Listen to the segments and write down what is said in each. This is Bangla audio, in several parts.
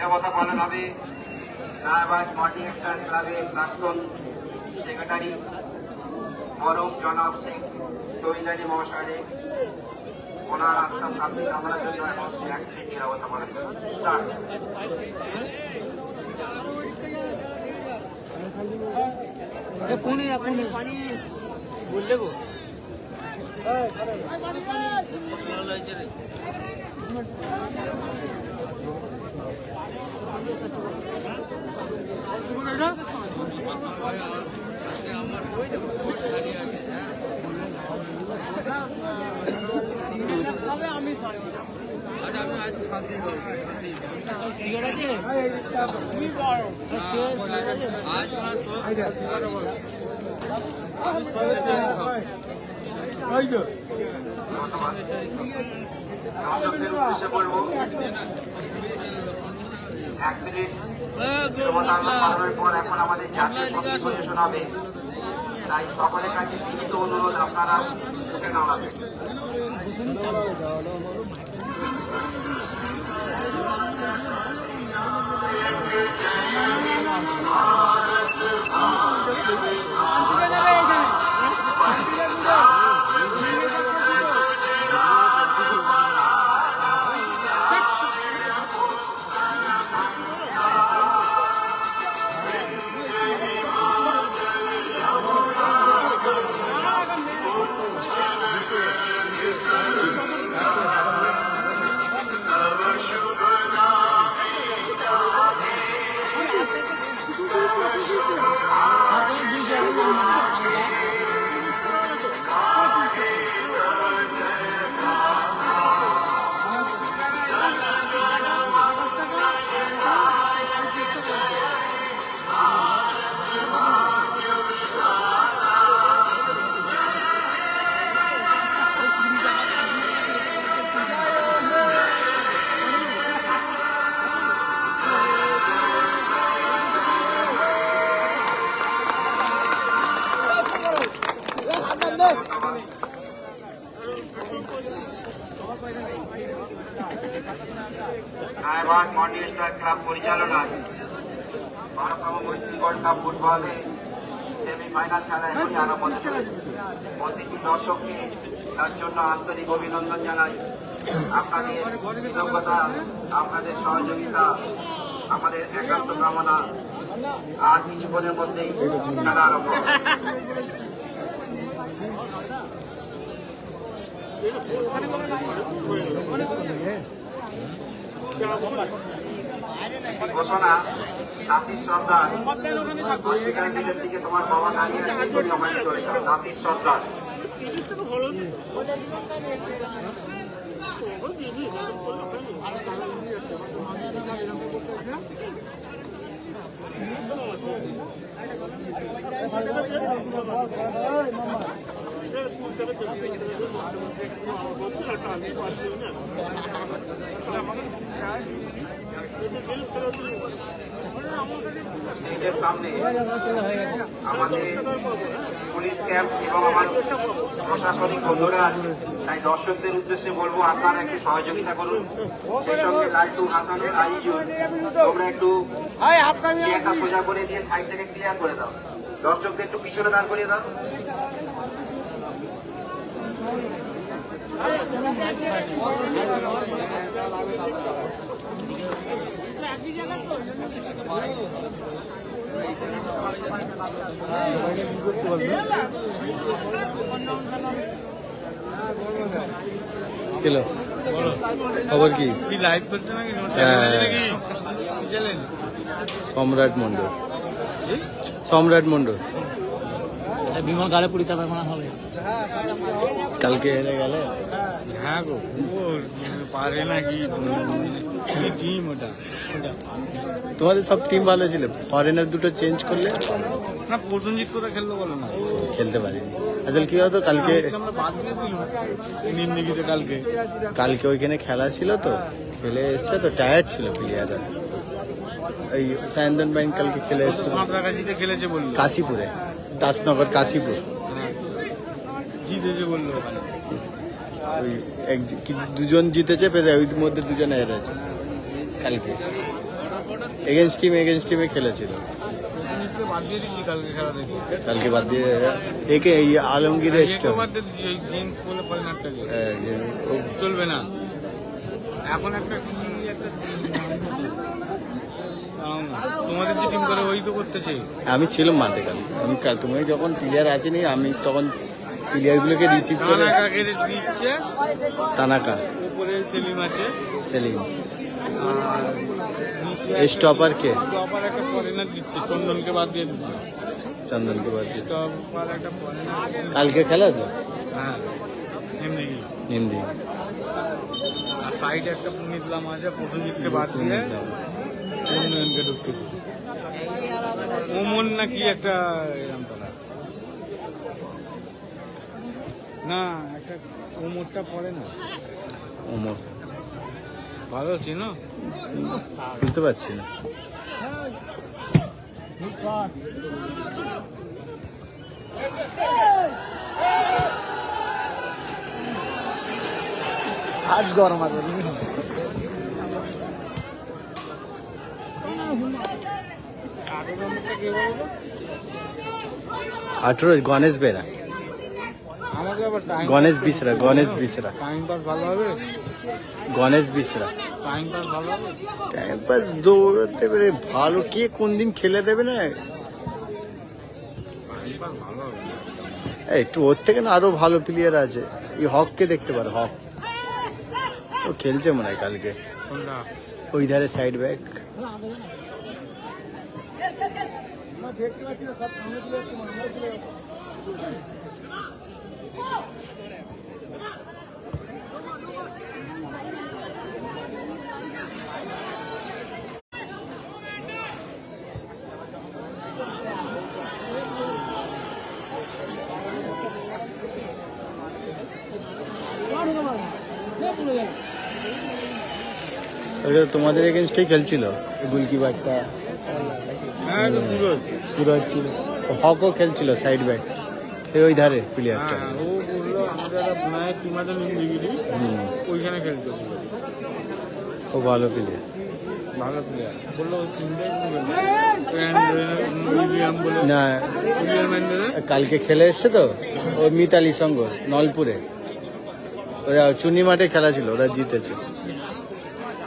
নিরাপত্তা পালন হবে। রায়বাজ মর্নিং স্টার ক্লাবের প্রাক্তন সেক্রেটারি মরম জনাব শেখ শহীদ আলী মহাশয়ের ওনার আত্মার শান্তি কামনার জন্য এখন 1 মিনিট নিরাপত্তা পালন বললে গো উদ্দেশ্যে বলবো 1 মিনিট পালনের পর এখন আমাদের জাতীয় সঙ্গীত পরিবেশন হবে। তাই সকলের কাছে লিখিত অনুরোধ আপনারা উঠে নামাবেন। রায়বাগ মর্নিং স্টার ক্লাব পরিচালনায় 12তম মৈত্রী গোল্ড কাপ ফুটবলে সেমিফাইনাল খেলা এখনই আরম্ভ হচ্ছে। প্রতিটি দর্শককে তার জন্য আন্তরিক অভিনন্দন জানাই। আপনাদের কৃতজ্ঞতা, আপনাদের সহযোগিতা আমাদের একান্ত কামনা। আর কিছুক্ষণের মধ্যেই খেলা আরম্ভ হবে। ঘোষণা নাসির সর্দার হসপিটালের দিকের দিকে তোমার বাবা দাঁড়িয়ে আমায় চলে যাও। নাসির সর্দার স্টেজের সামনে আমাদের পুলিশ ক্যাম্প এবং আমার প্রশাসনিক বন্ধুরা আছে। তাই দর্শকদের উদ্দেশ্যে বলবো আপনারা একটু সহযোগিতা করুন। সেই সঙ্গে লাইটু হাসানুল আইজু তোমরা একটু চেয়ারটা সোজা করে দিয়ে সাইড থেকে ক্লিয়ার করে দাও। দর্শকদের একটু পিছনে দাঁড় করিয়ে দাও। কিলো খবর কি লাইভ করছে নাকি? সম্রাট মন্ডল, সম্রাট মন্ডল বিমান গাড়ি পড়িতে হবে কালকে হেরে গেলে। হ্যাঁ গো, পারে নাকি টিম ওটা। তোমাদের সব টিম ভালো ছিল, ফরেনার দুটো চেঞ্জ করলে না। প্রসেনজিৎ কোথায় খেলতে বলো না, খেলতে পারিনি। আসলে কি হতো কালকে আমরা বাদ দিয়ে দিলাম নিমনিগিতে। কালকে ওইখানে খেলা ছিল তো, খেলে এসছে তো টায়ার্ড ছিল প্লেয়াররা। ওই সায়ন্দন ব্যাংক কালকে খেলে এসছে সাঁতরাগাছিতে খেলেছে বললো, কাশীপুরে, দাসনগর কাশীপুর জিতেছে বললো। ওই দুজন জিতেছে, ওই মধ্যে দুজন হেরেছে কালকে। এগেনস্ট টিমে খেলেছিল। প্রসেনজিৎকে বাদ দিয়ে দিচ্ছি কালকে খেলা দেখি। কালকে বাদ দিয়ে একে এই আলমগীর একেও বাদ দিয়ে দিচ্ছি, ওই জেমস বলে ফরেনারটাকে চলবে না। এখন একটা কি একটা তোমাদের যে টিম করে ওই তো করতেছে। আমি ছিলাম মাঠে কাল তুমি যখন প্লেয়ার আসেনি আমি তখন প্লেয়ারগুলোকে রিসিভ করে তানাকাকে দিচ্ছে, তানাকা উপরে সেলিম আছে, সেলিম আর নিচে স্টপার কে স্টপার একটা ফরেনার দিচ্ছে, চন্দনকে বাদ দিয়ে দিচ্ছে। চন্দনকে বাদ দিয়ে। স্টপার একটা ফরেনার। কালকে খেলা আছে হ্যাঁ এমনি কি। হিন্দি আর সাইডে একটা পুনিতলাম আছে, প্রসেনজিৎকে বাদ দিয়ে উন্নয়নকে ঢুকতেছে। ওমন নাকি একটা এরম তারা না, একটা ওমরটা পড়ে না, ওমর ভালো ছিল বুঝতে পারছি না। আজ গরম আছে। আগের নম্বরটা কে বলবো? 18 গণেশ বেরা, আমাকে আবার গণেশ বিসরা টাইম পাস ভালো হবে, গণেশ বিসরা টাইম পাস ভালো হবে। টাইম পাস দৌড়াতে পারে ভালো, কে কোন দিন খেলে দেবে না। টাইম পাস ভালো হবে। একটু ওর থেকে না আরো ভালো প্লেয়ার আছে। এই হককে দেখতে পারো, হক ও খেলছে মনে হয় কালকে কোনটা? ওই ধারে সাইড ব্যাক। তোমাদের এগেনস্টেই খেলছিল গোলকিপারটা, হ্যাঁ তো সুরজ। সুরজ ছিল, হকও খেলছিল সাইড ব্যাক, সেই ওই ধারে প্লেয়ারটা। হ্যাঁ, ও বললো আমাদের একটা বোনায়ের টিম আছে নিমদিগিরি, ওইখানে খেলতে। ও ভালো প্লেয়ার, ভালো প্লেয়ার বললো, ওই টিমটাই উইলিয়াম বলে না উইলিয়াম অ্যান্ডারে। কালকে খেলে এসছে তো ও মিতালি সঙ্গ নলপুরে, ওরা চুনি মাঠে খেলা ছিল, ওরা জিতেছে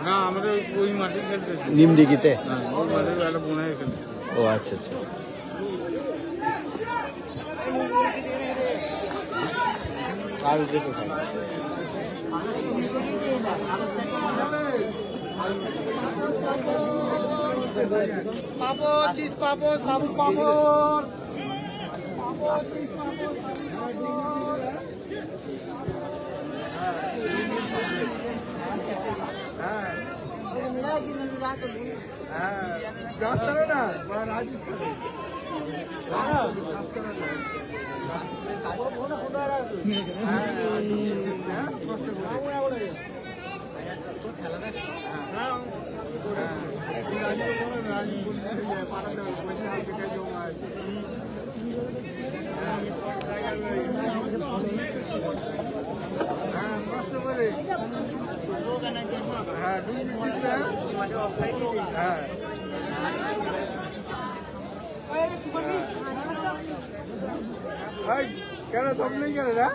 না আমাদের ওই মাঠে খেলতে। নিমদিঘিতে। হ্যাঁ ওই মাঠে একটা বোনায় খেলতে। ও আচ্ছা আচ্ছা। কালকে তো খেলা। পাপড়, চিজ পাপড়, সাবু পাপড়। কেন তোর নেই কেন না?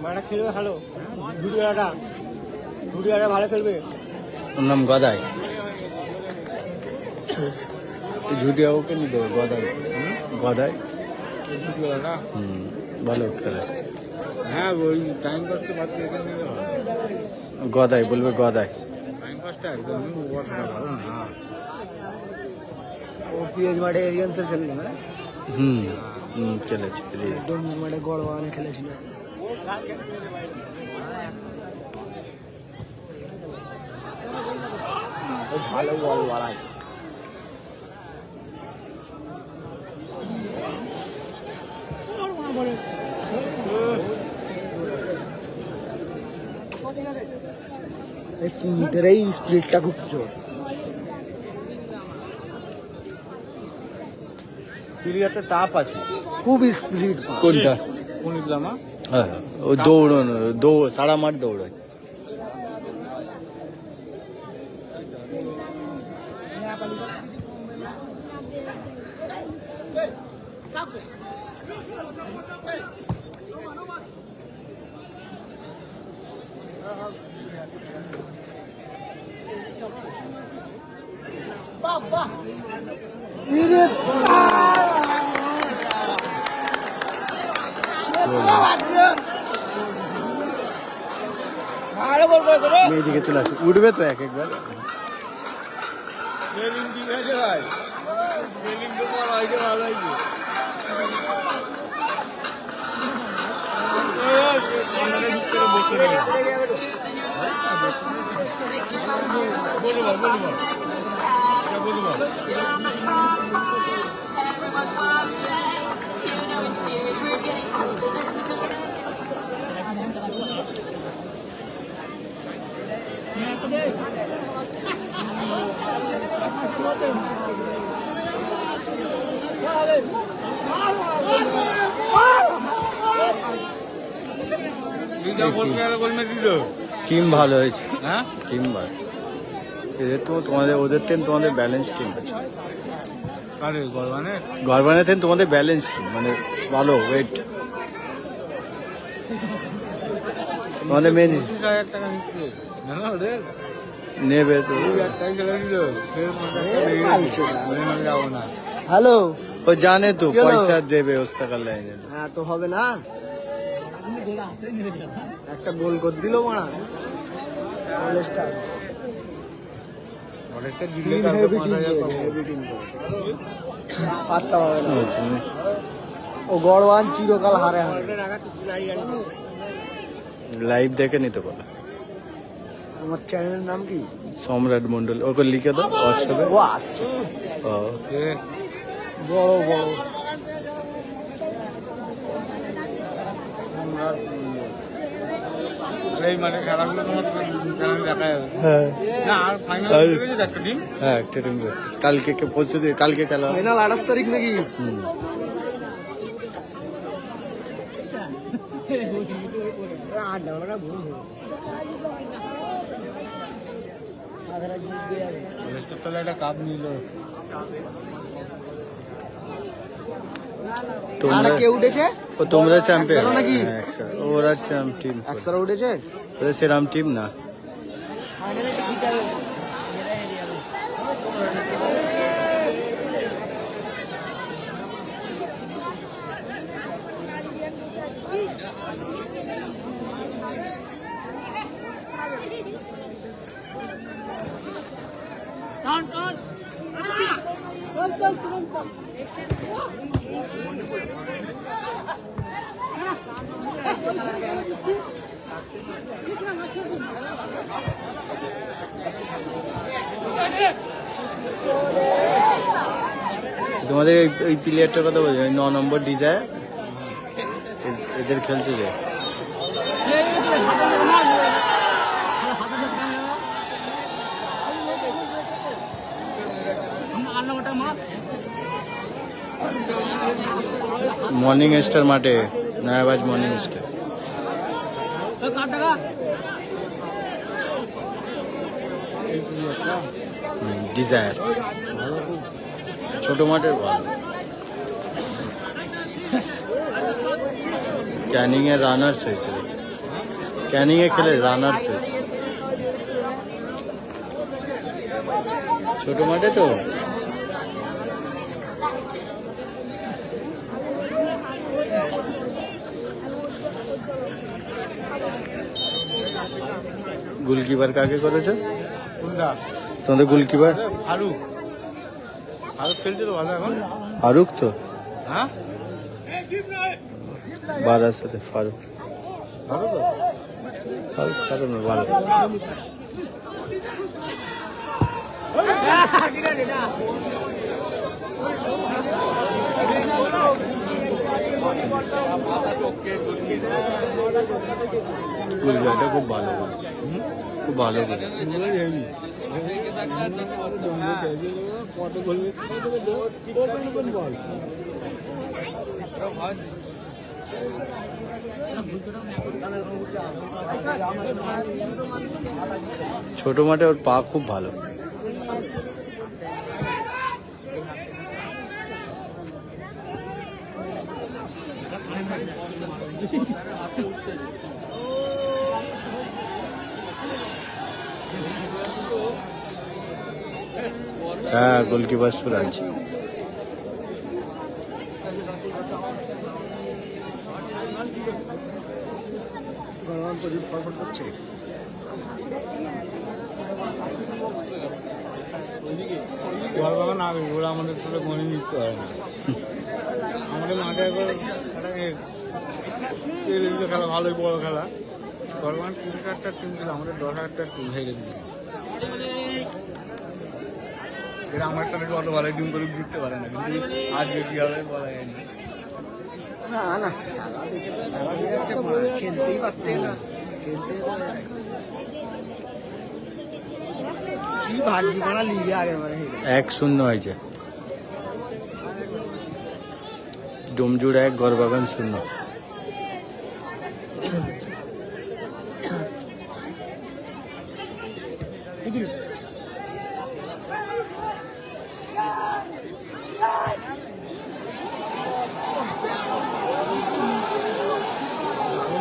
মারা খেলবে ভালো, ঘুরিয়াটা ভালো খেলবে। ওর নাম গদাই, ঝুটিয়া ওকে নিয়ে দেবে গদাই, গদাই ভালো খেলে। হ্যাঁ ওই টাইম পাসকে বাদ দিয়ে এখানে নিলে ভালো। গদাই বলবে গদাই। টাইম পাসটা একদমই ওভারটা ভালো না। ও পিএস মাঠে এরিয়ান্সের খেলবে না। হুম হ্যাঁ। খেলেছে এদিকে। একদম মানে গড়বাগানে খেলেছিল। ও ভালো বল বাড়ায়। এই পুনিতের এই স্পিডটা খুব জোর। প্লেয়ারটা টাপ আছে। খুব স্পিড। কোনটা? পুনিত লামা। হ্যাঁ ও দৌড়ানো সারা মাঠ দৌড়ায়। মেয়েদিকে চলে আসে, উঠবে তো এক একবার। ফিল্ডিং ঠিক আছে ভাই, ফিল্ডিং তো বড় হয়েছে, ভালো হয়েছে। সামনে ভিতরে বসে গেল। বলে বল, বলে বল, এটা বলে বল। টিম ভালো হয়েছে, হ্যাঁ টিম ভালো। এদের তো ওদের তোমাদের ব্যালেন্স টিম আছে। আরে গলবানে গড়বানের তোমাদের ব্যালেন্স টিম, মানে ভালো ওয়েট। তোমাদের মেন 25,000 টাকা নিচ্ছে না না ওদের নেবে তো। যাবো না। হ্যালো, ও জানে তো কি হলো? পয়সা দেবে ওস্তাকার লাইনে। হ্যাঁ তো হবে না, একটা গোল করে দিল মারা। অলস্টার অনেকটা দিলে কালকে 5,000 পাবো। পাত্তা পাবে না। ও গড়ওয়ান চিরকাল হারে হারে। লাইভ দেখে নিতে পারো। তোমার চ্যানেলের নাম কি? সম্রাট মন্ডল, ওকে লিখে দাও হোয়াটসঅ্যাপে। ও আসছে ও বড় বড়। এই মানে খেলাগুলো তোমার চ্যানেলে দেখা যাবে। হ্যাঁ না আর ফাইনাল হয়েছে একটা টিম। হ্যাঁ, একটা টিম কালকে পরশু দিয়ে কালকে খেলা হবে। ফাইনাল 28 তারিখ নাকি? হুম। লেস্টার তাহলে একটা কাপ নিল। আর কে উঠেছে? তোমরা চ্যাম্পিয়ন একসাথে নাকি? ওরা সেরাম টিম, একসাথে উঠেছে। ওদের সেরাম টিম না। তোমাদের ওই প্লেয়ারটার কথা বলছি, 9 নম্বর ডিজায়ার, এদের খেলছে যে। মর্নিং স্টার মাঠে, নয়াবাজ মর্নিং স্টার। ডিজায়ার ছোট মাঠের ভালো। ক্যানিং এর রানার্স হয়েছে, ক্যানিং এ খেলে রানার্স হয়েছে ছোট মাঠে তো। গোলকিপার কাকে করেছে কোনটা? তোমাদের গোলকিপার? ফারুক। ফারুক খেলছে তো ভালো এখন। ফারুক তো হ্যাঁ বারাসাতে ফারুক ভালো তো ফারুক ফারুক না, ভালো। গুলজাটা খুব ভালো, খুব ভালো করে। কত বলবে বল। ছোট মাঠে ওর পা খুব ভালো। হ্যাঁ, গোলকিপার সুরাজ। গড়ওয়ান প্রদীপ ফরফর করছে। ঘরবাগান আগে ওরা আমাদের তোরা গণে নিতে হয় না। আমাদের মাঠে একবার খেলা ভালোই বড় খেলা। ঘরবাগান 30,000টার টিম ছিল, আমাদের 10,000টার টিম হেরে দিয়েছে। এরা আমার সাথে অত ভালো টিম করে জিততে পারে না, কিন্তু আজকে কি হবে বলা যায় না। না না, খেলা দেখে যাচ্ছে, খেলতেই পারতে না, খেলতে কি ভাগ্য করা লিগে আগের বারে 1-0 হয়েছে। ডোমজুড় 1, গড়বাগান 0।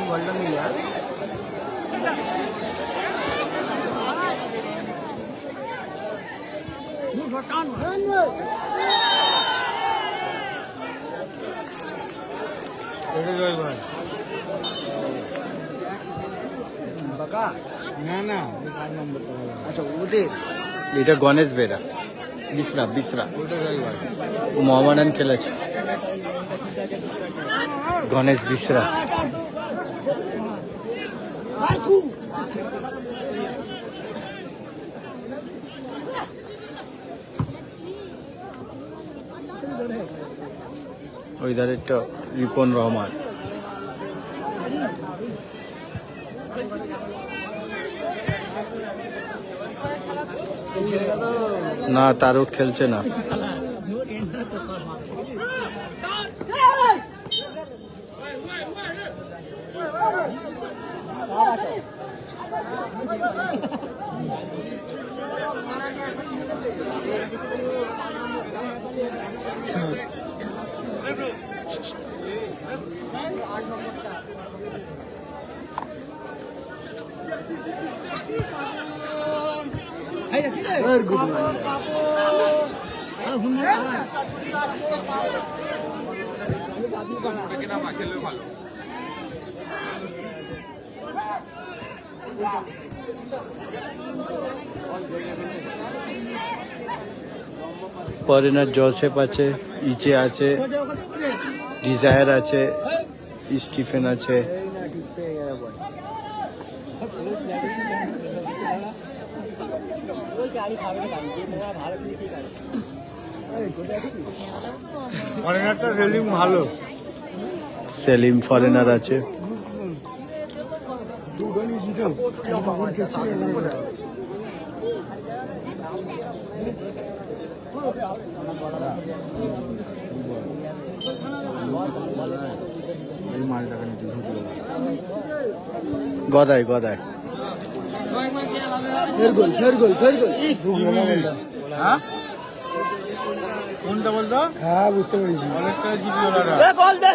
বলটা মিলে এটা জয় ভাই। বাকা। না না, 4 নম্বরটা ভালো। আচ্ছা, ওদের এটা গণেশ বেরা, বিসরা বিসরা। ওটা জয় ভাই। ও মোহামেডান খেলেছে, গণেশ বিসরা। ওই ধারেরটা রিপন রহমান। না, তারক খেলছে না। Very good man. Foreigner Joseph আছে, ইচে আছে, ডিজায়ার আছে, স্টিফেন আছে। ফরেনারটা সেলিম ভালো। সেলিম ফরেনার আছে। Gadai Gadai. Very good, very good, very good. হ্যাঁ, কোনটা বলতো? হ্যাঁ, বুঝতে পেরেছি। অনেকটা জিপি ওরা। কল দে।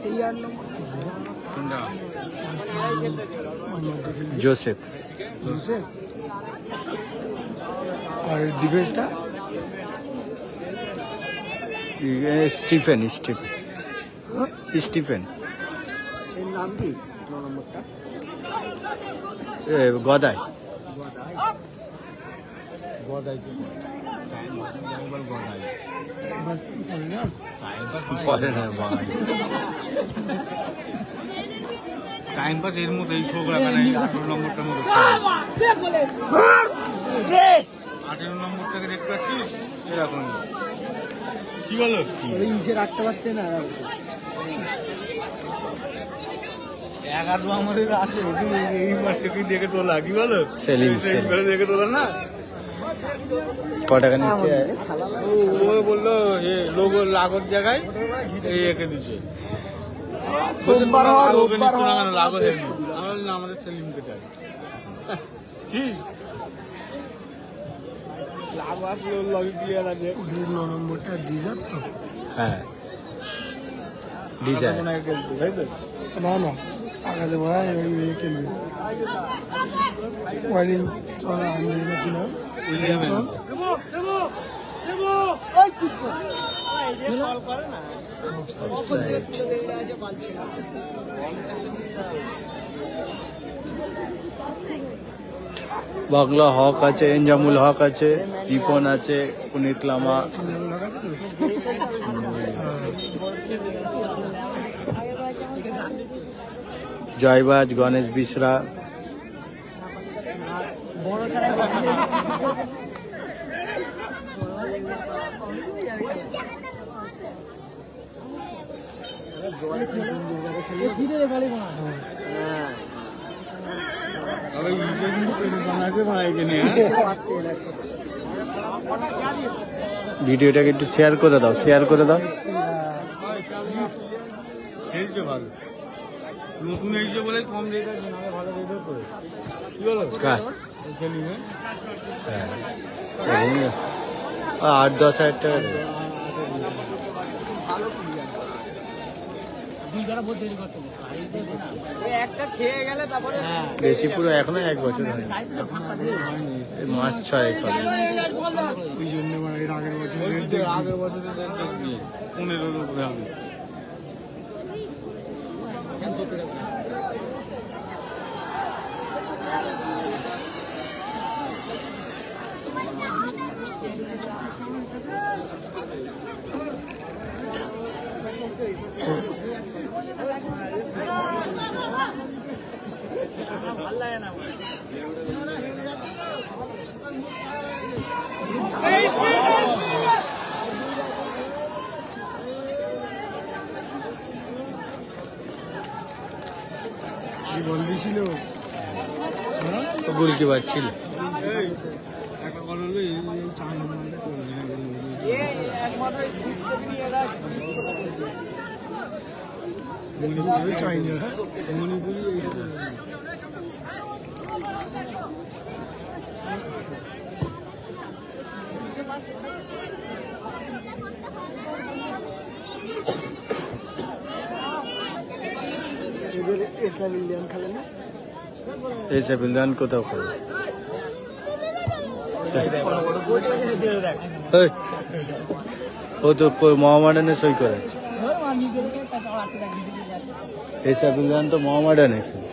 এই আর নম্বর কোনটা? জোসেফ। আর ডিফেন্সটা স্টিফেন স্টিফেন স্টিফেন। এর নাম কি? নম্বরটা গদাই। গদাই তো টাইম পাস বল গদাই বাস করে না টাইম পাস পরে না বাঙালি টাইম পাস এর মধ্যে এই ছোকরা কেন এই 18 নম্বরটার মধ্যে 18 নম্বরটাকে দেখতে পাচ্ছিস এরকম কি বলো ওই নিচে রাখতে পারতে না 11 আমাদের আছে এই মাসে কি দেখে তোলা কি বলো সেলিং, সেই সেলিং। করে দেখে তোলা না ক টাকা নিচ্ছে ও বললো এ লোগো লাগর জায়গায় এই একে দিচ্ছে সোমবার হওয়া, রোববার হওয়া। লাগর হেনি আমাদের সেলিমকে চাই কি লাভ আসলে ওর লগে ক্লিয়ার আছে 9 নম্বরটা ডিজার্ভ তো হ্যাঁ ডিজাইন মনে হয় খেলতে তাই তো না না আগাতে বড় ওই খেলবে ওয়াইলিং চলা আমি না কিনা উইলিয়াম ওই কি অফসাইড বাংলা হক আছে, এনজামুল হক আছে, রিপন আছে, পুনিত লামা, জয়বাজ, গণেশ বিশরা, আরে ইজে কিন্তু পেছন আছে ভাই এখানে ভিডিওটাকে একটু শেয়ার করে দাও, শেয়ার করে দাও। খেলছে ভালো নতুন এসে বলে কম রেট আছে না ভালো রেটও করে কি বলো কার? সেলিমে হ্যাঁ 8-10 হাজার টাকা দেবে। বেশি পুরো এখনো 1 বছর হয়নি, এই মাস 6 হবে। ওই জন্য মানে এর আগের বছর আগের বছরে দেখবি 15-এর উপরে হবে কি বল দিছিল গোলকিপার ছিল। এই, একটা কথা হলো এই চার নম্বরটা করে মণিপুরে চাইনি হ্যাঁ মণিপুরি এইটা এদের এসা বিলিয়ন খেলে না এসে বিলদান কোথাও করে এই, ও তো মোহামেডানে সই করেছে। এসে বিলদান তো মোহামেডানে খেলে।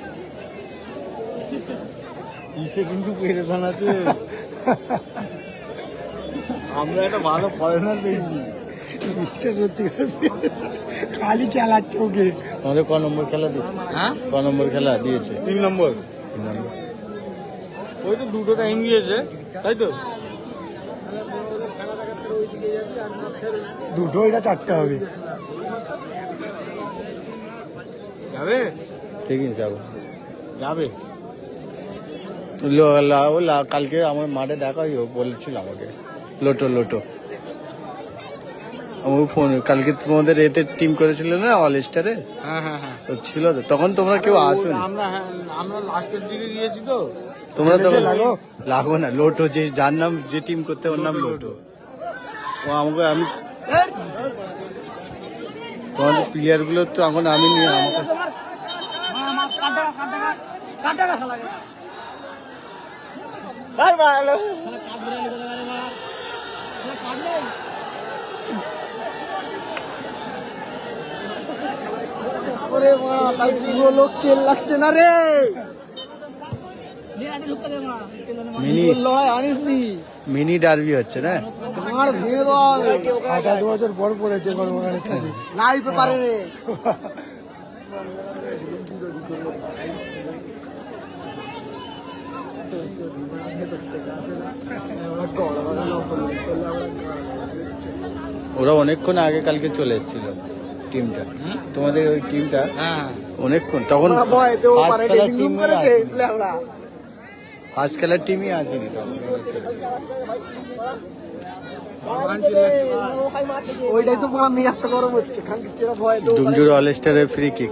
ইচ্ছে কিন্তু পেরেছান আছে আমরা একটা ভালো ফরেনার পেয়েছি সত্যি খালি খেলাচ্ছে ওকে আমাদের ক নম্বর খেলা দিয়েছে? হ্যাঁ ক নম্বর খেলা দিয়েছে? 3 নম্বর 3 নম্বর। ওই তো দুটো টাইম দিয়েছে তাই তো দুটো এটা 4টা হবে যাবে ঠিক আছে যাবো। যাবে কালকে আমার মাঠে দেখা হইও বলেছিল আমাকে লোটো লোটো আমার ফোন কালকে তোমাদের এতে টিম করেছিল না অল স্টারে হ্যাঁ হ্যাঁ হ্যাঁ তো ছিল তো তখন তোমরা কেউ আসোনি আমরা লাস্টের দিকে গিয়েছি তো তোমরা তো লাগো? লাগো না লোটো যে যার নাম যে টিম করতে ওর নাম লোটো ও আমাকে আমি তোমাদের প্লেয়ার গুলো তো এখন আমি নিয়ে আমাকে ওরে মা তাই পুরো লোক চেল লাগছে না রে মিনি লয় আনিস নি মিনি ডার্বি হচ্ছে না? আমার ভেঙে দেওয়া হবে 7-8 বছর পর পড়েছে কর্মকারের থেকে। নাই পারে রে ওরা অনেকক্ষণ আগে কালকে চলে এসেছিল টিমটা, তোমাদের ওই টিমটা হ্যাঁ অনেকক্ষণ, তখন ভয় দেবো ফার্স্ট পারে খেলার ড্রেসিং টিম রুম করেছে লেওড়া ফার্স্ট খেলার টিমই আসেনি তখন। ওইটাই তো পুরো মেয়ে এত গরম হচ্ছে খানকি চেরা ভয় দেবো ডুমজুর অল স্টারের ফ্রি কিক,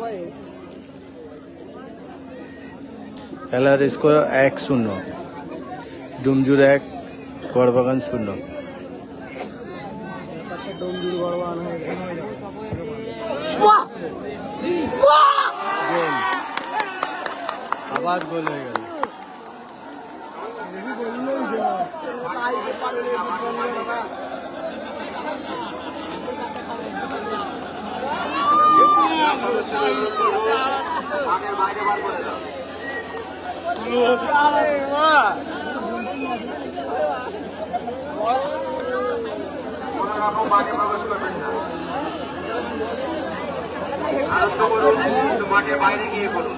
খেলার স্কোর 1-0, ডুমজুর 1, গড়বাগান 0। গোল, আবার গোল হয়ে গেল। মাঠের বাইরে বার করে দাও। কোনো রকম মাঠে প্রবেশ করবেন না। আনন্দ করুন, কিন্তু মাঠের বাইরে গিয়ে করুন।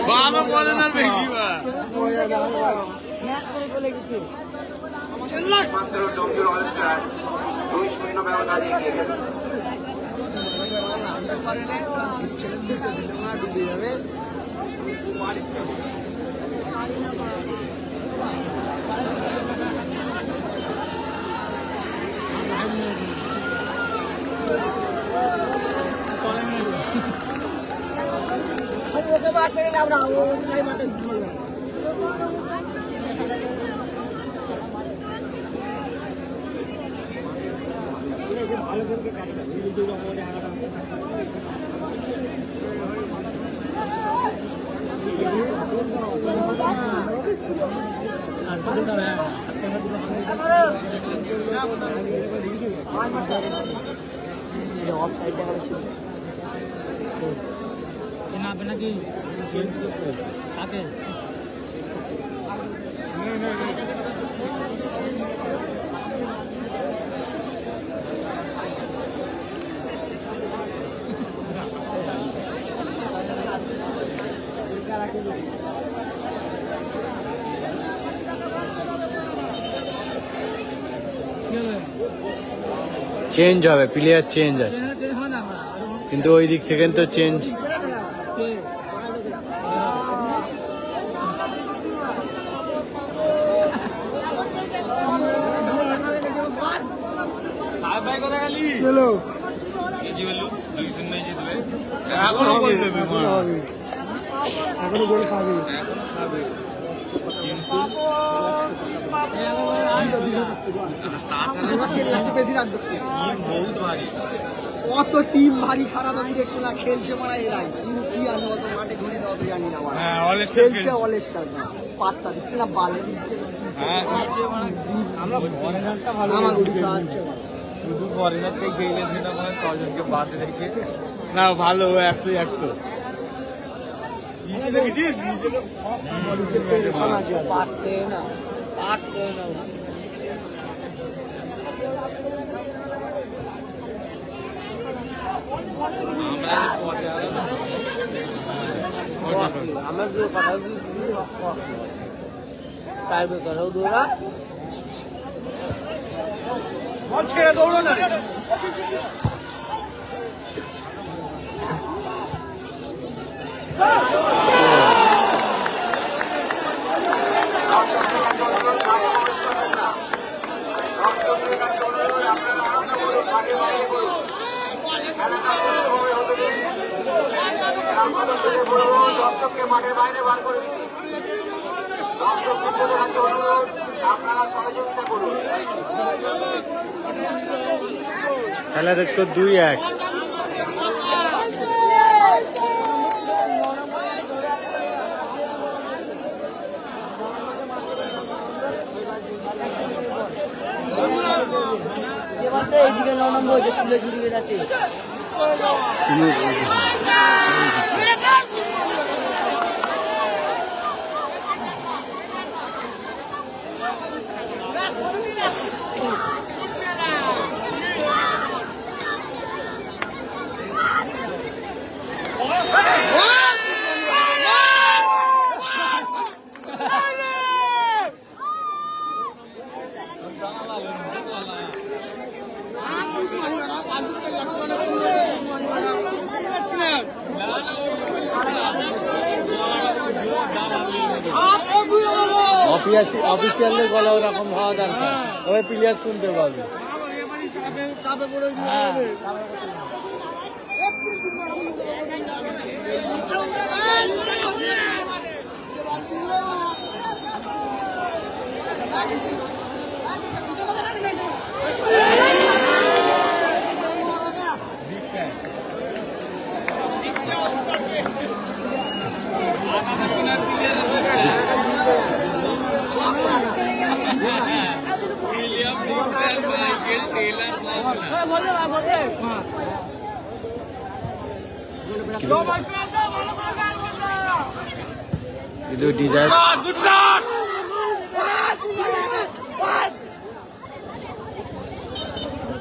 ভালো বলে না বেশি মাত্র ডোমজুর অলস্টার 2-0 ব্যবধানে এগিয়ে গেল। চেঞ্জ হবে, প্লেয়ার চেঞ্জ আছে, কিন্তু ওই দিক থেকে তো চেঞ্জ। এখনো গোল দেবে, এখনো গোল খাবে বেশি রাখ বহুত ভারী। অত টিম ভারী খারাপ আমি দেখবো না, খেলছে মারা এরাই কিন্তু কি আছে অত মাঠে ঘুরি না অত জানি না মারা। হ্যাঁ অলস্টার খেলছে অলস্টার না পাত্তা দিচ্ছে না বালে আমরা ফরেনারটা ভালো আমার গুলি খাওয়াচ্ছে শুধু ফরেনার থেকে গেলে সেটা মানে 6 জনকে বাদ রেখে না ভালো 100 ইসে দেখেছিস পারতে না আমার যে কথা তার ভেতরেও দৌড়া ছেড়ে দৌড়ো না। দর্শককে মাঠের বাইরে বার করে দিন। দর্শকদের কাছে অনুরোধ, আপনারা সহযোগিতা করুন। খেলার স্কোর 2-1। এবার তো এইদিকে 9 নম্বর হয়েছে চুলে ছুটি বেড়াচ্ছে অফিসিয়ালদের গলা ওরকম হওয়া দরকার, তবে প্লেয়ার শুনতে পাবে। চাপে পড়ে দিতে হবে।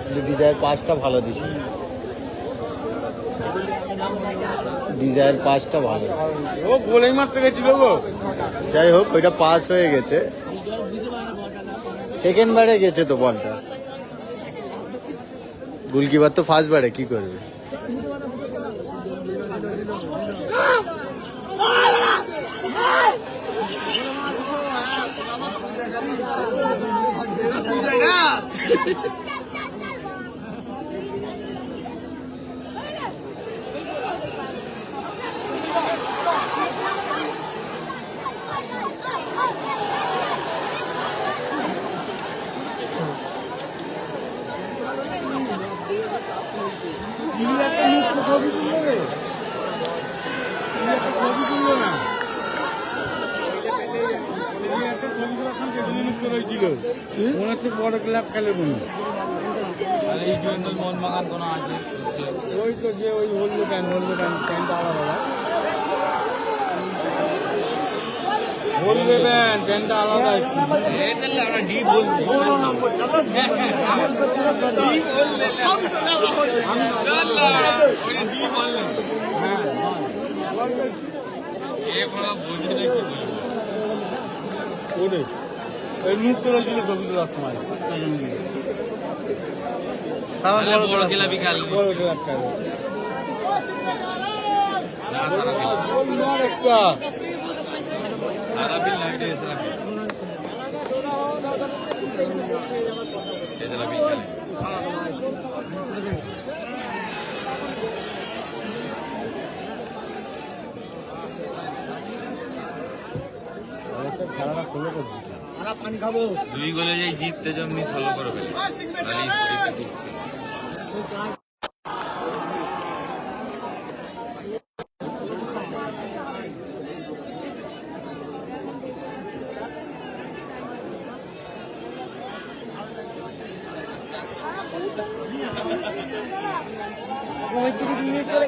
কিন্তু ডিজায়ার পাসটা ভালো দিচ্ছে, ডিজায়ার পাসটা ভালো। ও গোলেই মারতে গেছিল গো। যাই হোক, ওইটা পাস হয়ে গেছে, সেকেন্ড বারে গেছে তো বলটা। গোলকিপার তো ফার্স্ট বারে কি করবে? মনে হচ্ছে বড় ক্লাব খেলে মনে এই জন্য মন মাগান কোনো আছে। ওই তো যে ওই হলদে প্যান্ট আলাদা, বললে প্যান্টটা আলাদা। আমরা ডি বলছি, হ্যাঁ বুঝি না কি বলবো। ওই মুখ তোলা ছিল ছবি তোলার সময়, বড় ক্লাবই খেলে, বড় ক্লাব খেলে একটা সারা বিল লাগছে খেলাটা ষোলো করতেছে। দুই গোলে যাই জিততে জমনি ষোলো করে ফেলে, তাহলে স্পিডটা ঢুকছে।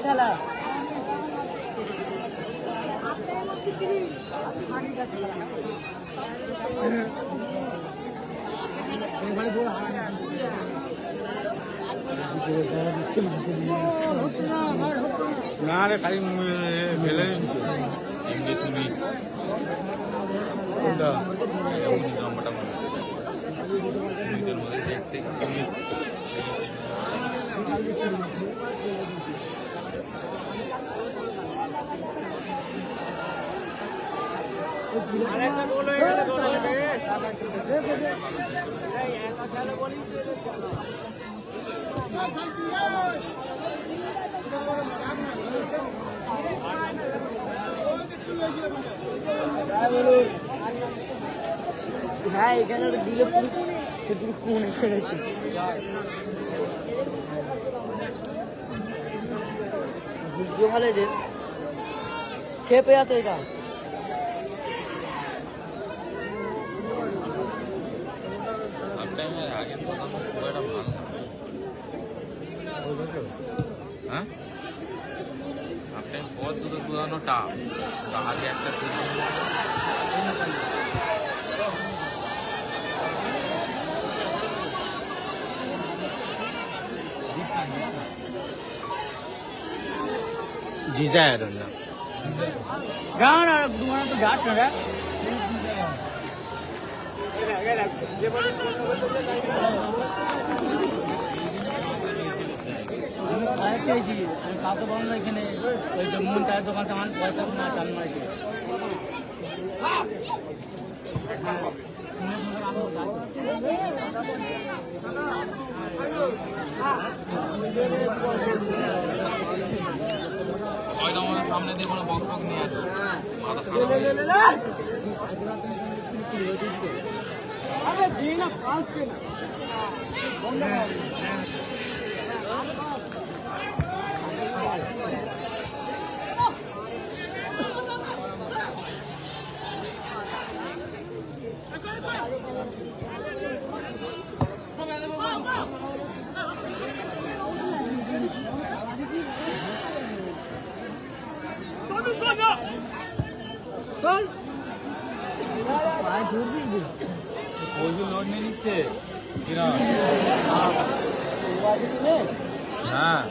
খেলা না রে, খালি ফেলে তুমি লম্বাটা মনে হচ্ছে মধ্যে দেখতে হ্যাঁ এখানে দিলে পুরো কোন ফেলেছে। ভালো যে সে পেয়ে তো এটা আগে খুব একটা ভালো, হ্যাঁ আপনার পথ দুটো শুধানো টাপ, আগে একটা ডিজায়ার না গান আর তোমার তো ডাট না আমি কাউকে বললাম না এখানে ওই যে মন তার দোকানটা আমার পয়সা না চাল মারি সামনে দিয়ে কোনো বক্স নিয়ে আসো মাথা খারাপ লোড নিয়ে নিচ্ছে হ্যাঁ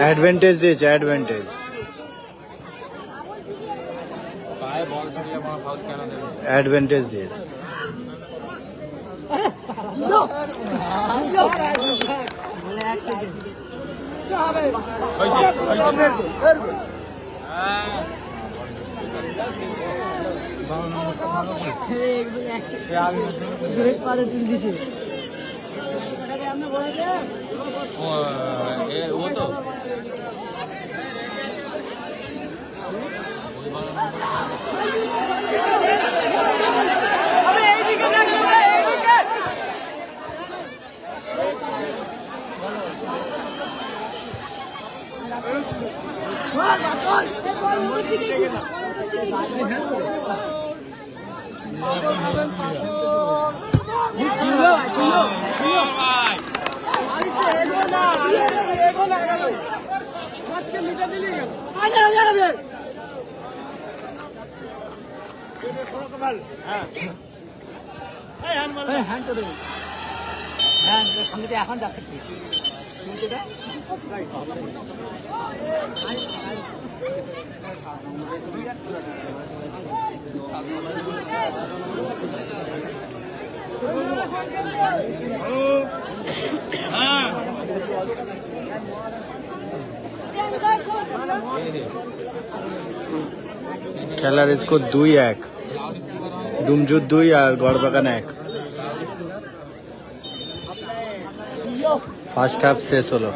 অ্যাডভান্টেজ দিয়েছে, অ্যাডভান্টেজ পায়ে বল থাকলে আমার ফাউল কেন দেবে অ্যাডভান্টেজ দিয়েছে। ও তো এখন যাচ্ছে খেলার স্কোর 2-1, ডুমজুর 2 আর গড়বাগান 1। ফার্স্ট হাফ শেষ হলো।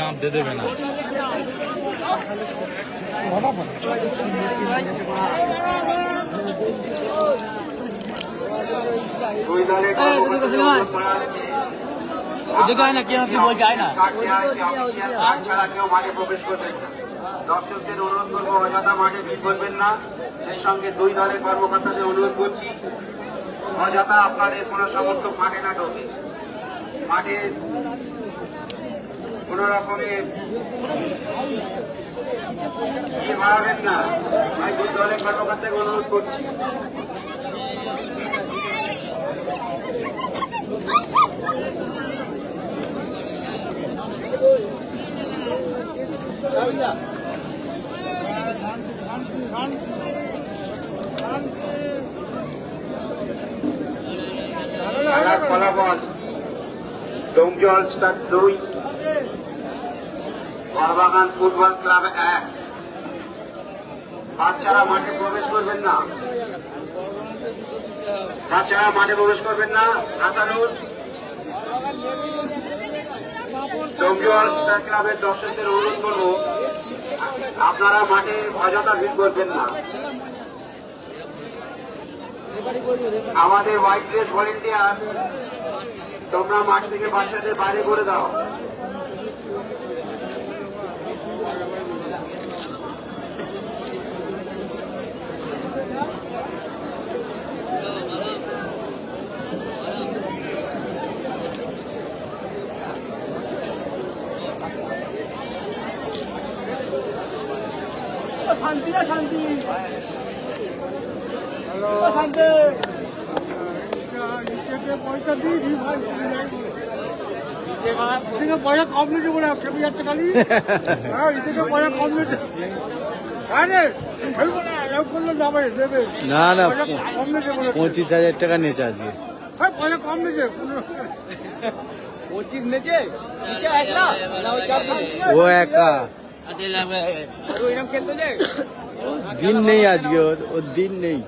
নাম দিয়ে দেবে না দুই দলের ছাড়া কেউ মাঠে প্রবেশ করবেন না। দর্শকদের অনুরোধ করবো অযথা মাঠে ভিড় করবেন না। সেই সঙ্গে দুই দলের কর্মকর্তাদের অনুরোধ করছি অযথা আপনাদের কোনো সমর্থক মাঠে না ঢোকে। মাঠে কোন রকমের বাড়াবেন না। আমি দুই দলের কর্মকর্তাকে অনুরোধ করছি। খেলার ফলাফল ডোমজু অলস্টার 2, গড়বাগান ফুটবল ক্লাব 1। বাচ্চারা মাঠে প্রবেশ করবেন না, বাচ্চারা মাঠে প্রবেশ করবেন না। হাসানুল ডোমজু অলস্টার ক্লাবের দর্শকদের অনুরোধ করব আপনারা মাঠে অযথা ভিড় করবেন না। আমাদের হোয়াইট ড্রেস ভলেন্টিয়ার তোমরা মাঠ থেকে বাচ্চাদের বাইরে করে দাও। শান্তি না শান্তি শান্তি পয়সা দিয়ে দিই ভাই, পয়সা কম নিতে বলে খেপে যাচ্ছে খালি। হ্যাঁ, পয়সা কম নিতে খেলবো না। না না 25,000 টাকা নিয়েছে আজকে। 25 নেচে নিচে একলা না ওই চার ও একা ওইরকম খেলতে যায়। দিন নেই আজকে, ওর দিন নেই।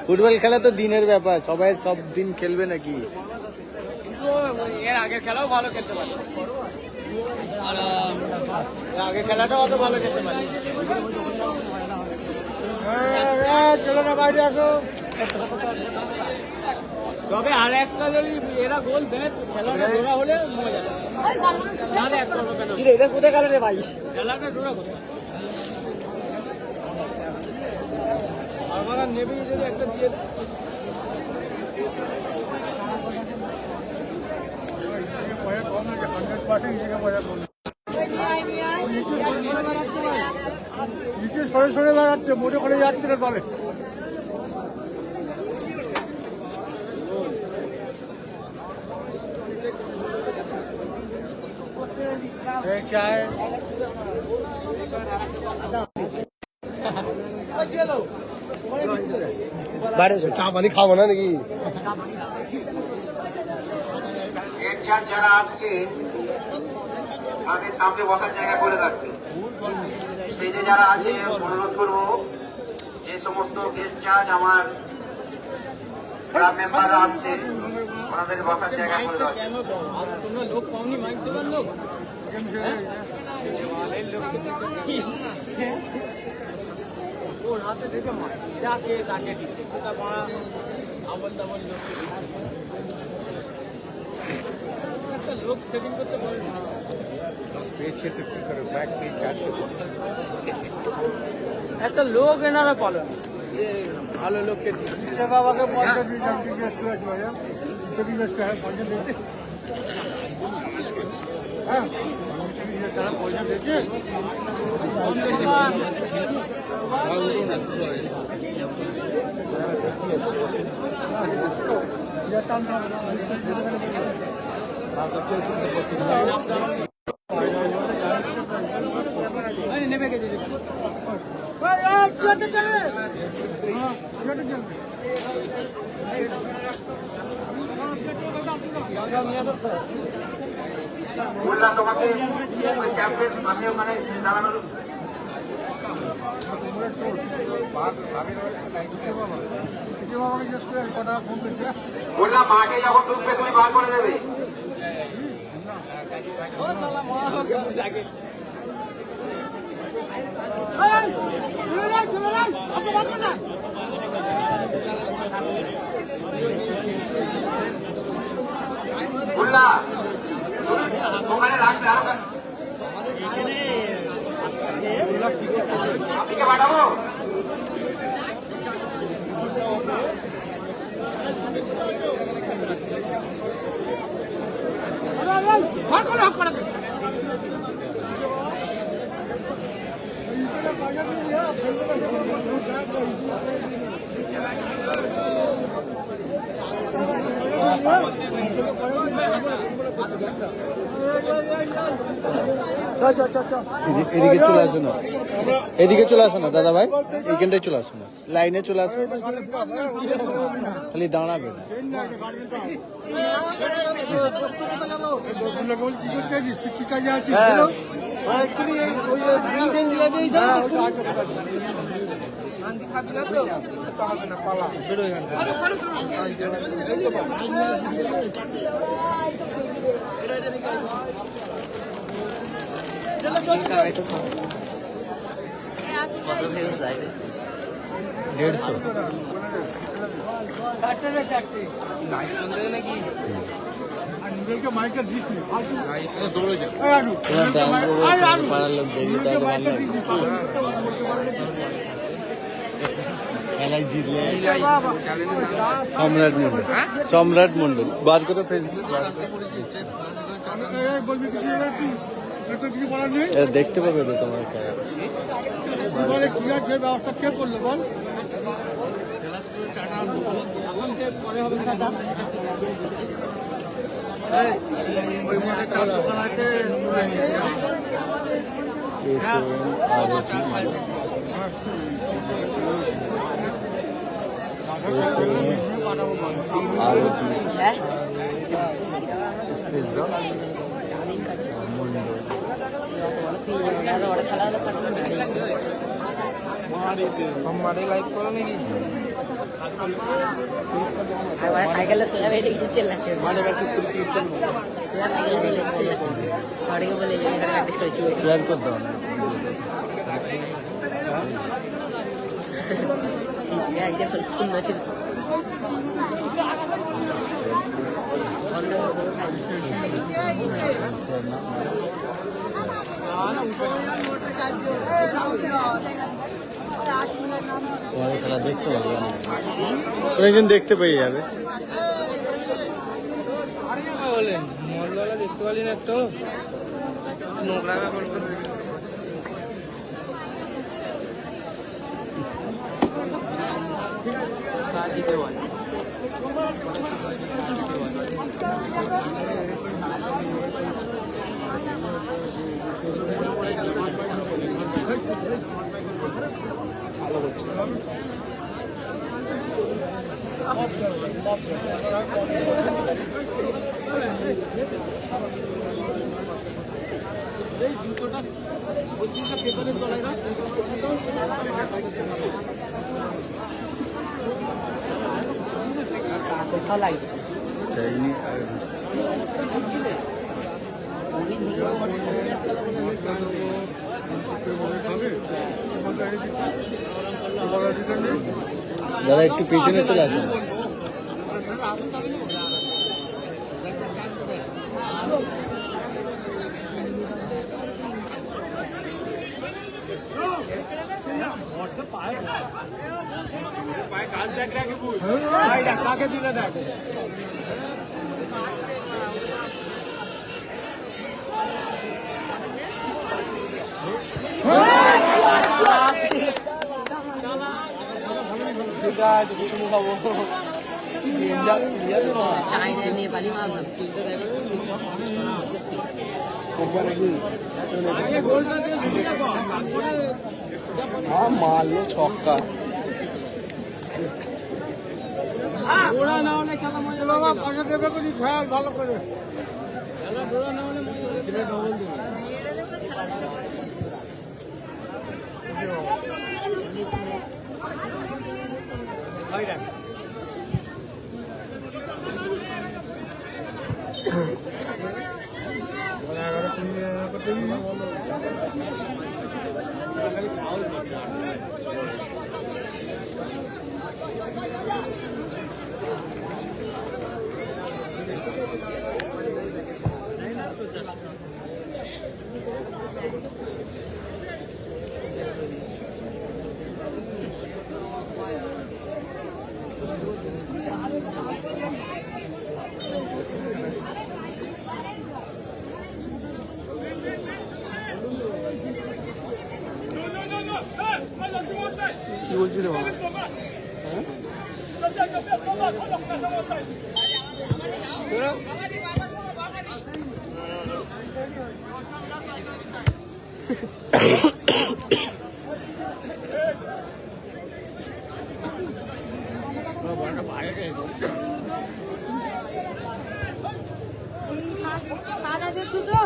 ফুটবল খেলা তো দিনের ব্যাপার, সবাই সব দিন খেলবে নাকি? এর আগের খেলাও ভালো খেলতে পারে, আগের খেলাটাও অত ভালো খেলতে পারে। তবে আর একটা যদি এরা গোল দেয় খেলাটা জোড়া হলে মজা নাহলে একটা এটা কোথায় গেল রে ভাই? খেলাটা জোড়া কোথায় আমার নেবেই যদি একটা দিয়ে সরে সরে বেড়াচ্ছে, মোটে করে যাচ্ছে না দলে। চা পানি খাবো না নাকি? যারা আসছে তাদের সামনে বসার জায়গা করে রাখবে। স্টেজে যারা আছে অনুরোধ করবো, যে সমস্ত গেস্ট চার্জ আমার ক্লাব মেম্বাররা আসছে ওনাদের বসার জায়গা করে রাখবে। কেন তোমরা লোক পাওনি মাইক দেবার লোক? ওর হাতে দেখে মার যাকে তাকে দিচ্ছে, কোথা মারা আমল দামল লোককে দিচ্ছে। একটা লোক সেটিং করতে পারে না। একটা লোক এনারা পালন যে ভালো লোককে দিচ্ছে। বাবাকে পয়সা দিয়েছিলাম, জিজ্ঞেস করেছি ভাইয়া, জিজ্ঞেস করে পয়সা দিয়েছে। হ্যাঁ পয়সা দিয়েছে। নেমে গেছে বললাম তোমাকে ওই ক্যাম্পের সামনে ওখানে দাঁড়ানোর বললাম মাঠে যখন ঢুকবে তুমি বার করে দেবে। বললা ওখানে রাখবে আরো আপনিকে পাঠাবো। এদিকে চলে আসো না, এদিকে চলে আসো না দাদা ভাই, এইখানটায় চলে আসো না, লাইনে চলে আসো, খালি দাঁড়াবে না। কি কাজে আছি? মাইকে দিচ্ছি দৌড়ে যাও, পাড়ার লোক দেখি তাহলে ভালো লাগবে। খেলায় জিতলে সম্রাট মন্ডল, সম্রাট মন্ডল বাদ করে ফেসবুক বলবি কিছু বলার নেই। দেখতে পাবে তো তোমার খেলা। বলে কি আছে ব্যবস্থা কে করলো বল? ওই মাঠে চার দোকান আছে, আর আর হ্যাঁ স্পেস দাও সাইকেলে সোজা বেরিয়ে গিয়ে চেল্লাচ্ছে সোজা সাইকেলে চেল্লাচ্ছে ঘরে বলে যে এখানে প্র্যাকটিস করেছি শেয়ার করে দাও না একজন সুন্দর ছিল পরে খেলা দেখতে পাবে একজন দেখতে পেয়ে যাবে বলেন মহলওয়ালা দেখতে পারলি না একটু নোংরা ব্যাপার দিতে বল ভালো করছে কোথাও লাগছে চাইনি দাদা একটু পিছনে চলে আসুন চাইনা নেপালি মাছ না মারলো ছক্কা ওরা না হলে খেলা মজা বাবা পয়সা দেবে করি খেয়াল ভালো করে খেলা ওরা না হলে মজা ডবল দেবে ভাই রাখ কি বলছিল সাদাদের দুটো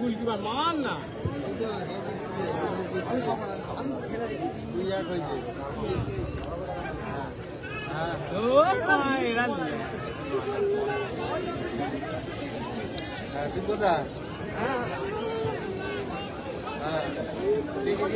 গোলকিপার মান না কোথা ঠিক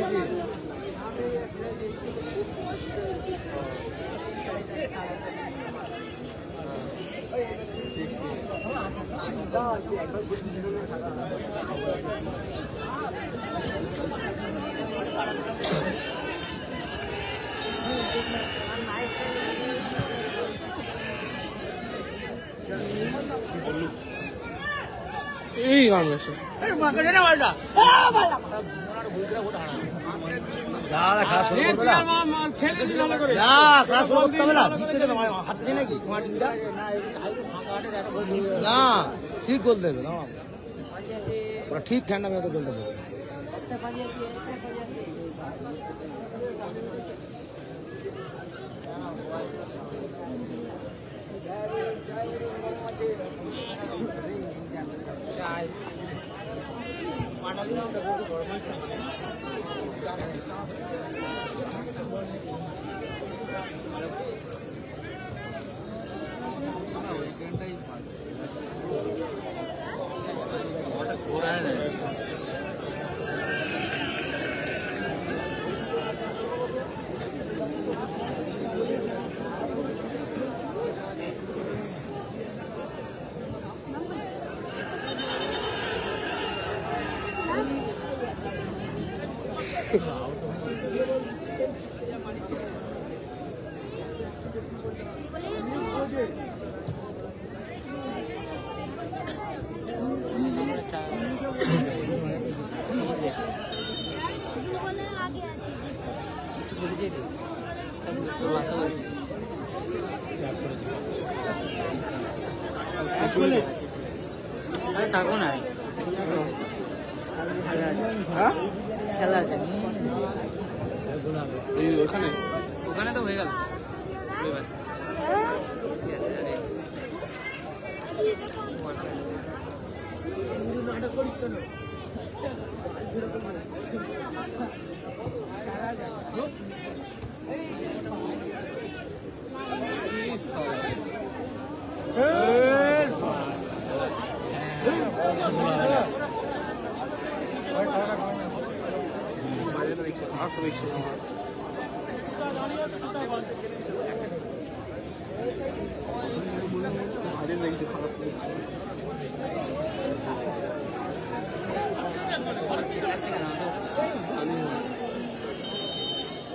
এই বাংলাদেশে দাদা খেলা শুরু করবে না খেলা শুরু করতে হবে না জিততে তো হাতে দিয়ে নাকি তোমার টিমটা না ঠিক গোল দেবে না ওরা ঠিক ঠান্ডা মেয়ে তো গোল দেবে থাকো না খেলা আছে ওখানে ওখানে তো হয়ে গেল ঠিক আছে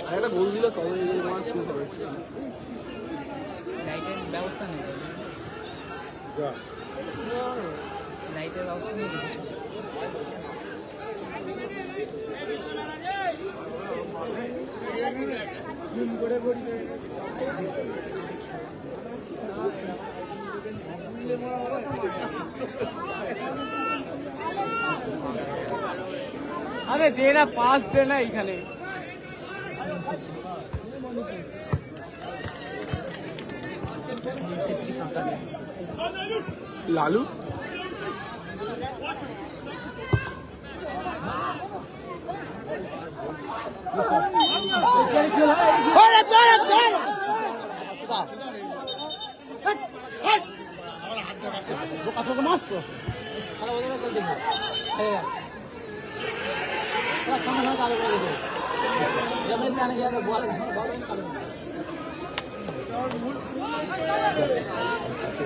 আরে একটা গোল দিল তবে তোমার চুপ হবে লাইটের ব্যবস্থা নেই লাইটের ব্যবস্থা নেই আরে দে না পাস দে না এইখানে লালু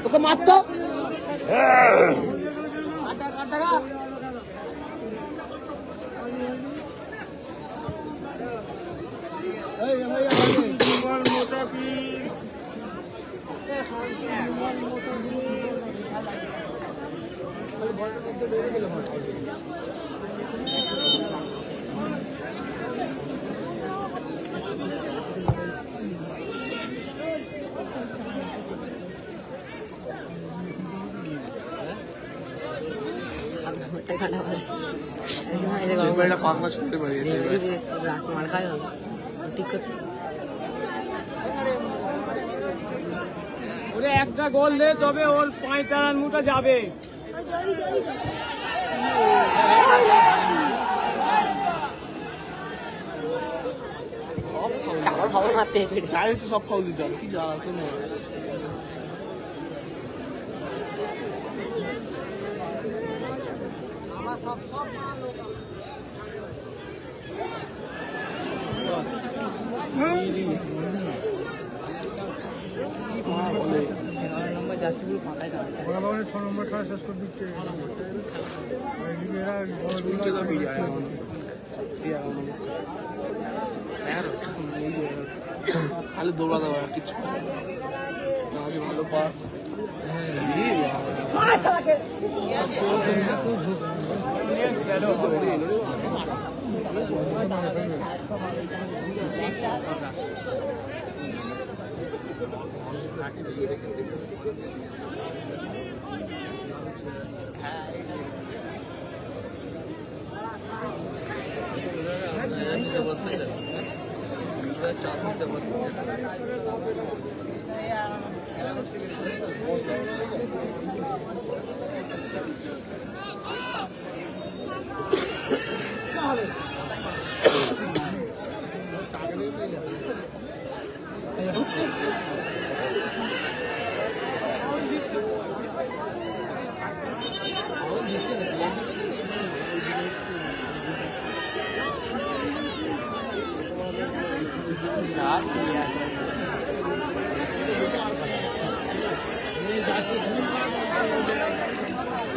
তোকে মারতো পাঁচ শুনতে পারি মার খায় ঠিক করতে ওরে একটা গোল দে তবে ওর 5 রান মুটা যাবে চার খবর মারতে চাই হচ্ছে সব ফাউল দিতে হবে কি জানা আছে না নম্বর জার্সিগুলো ফাঁকাই কাটছে 6 নম্বর খেলা শেষ করে দিচ্ছে এরা খালি দৌড়া দেওয়া কিছু ভালো পাস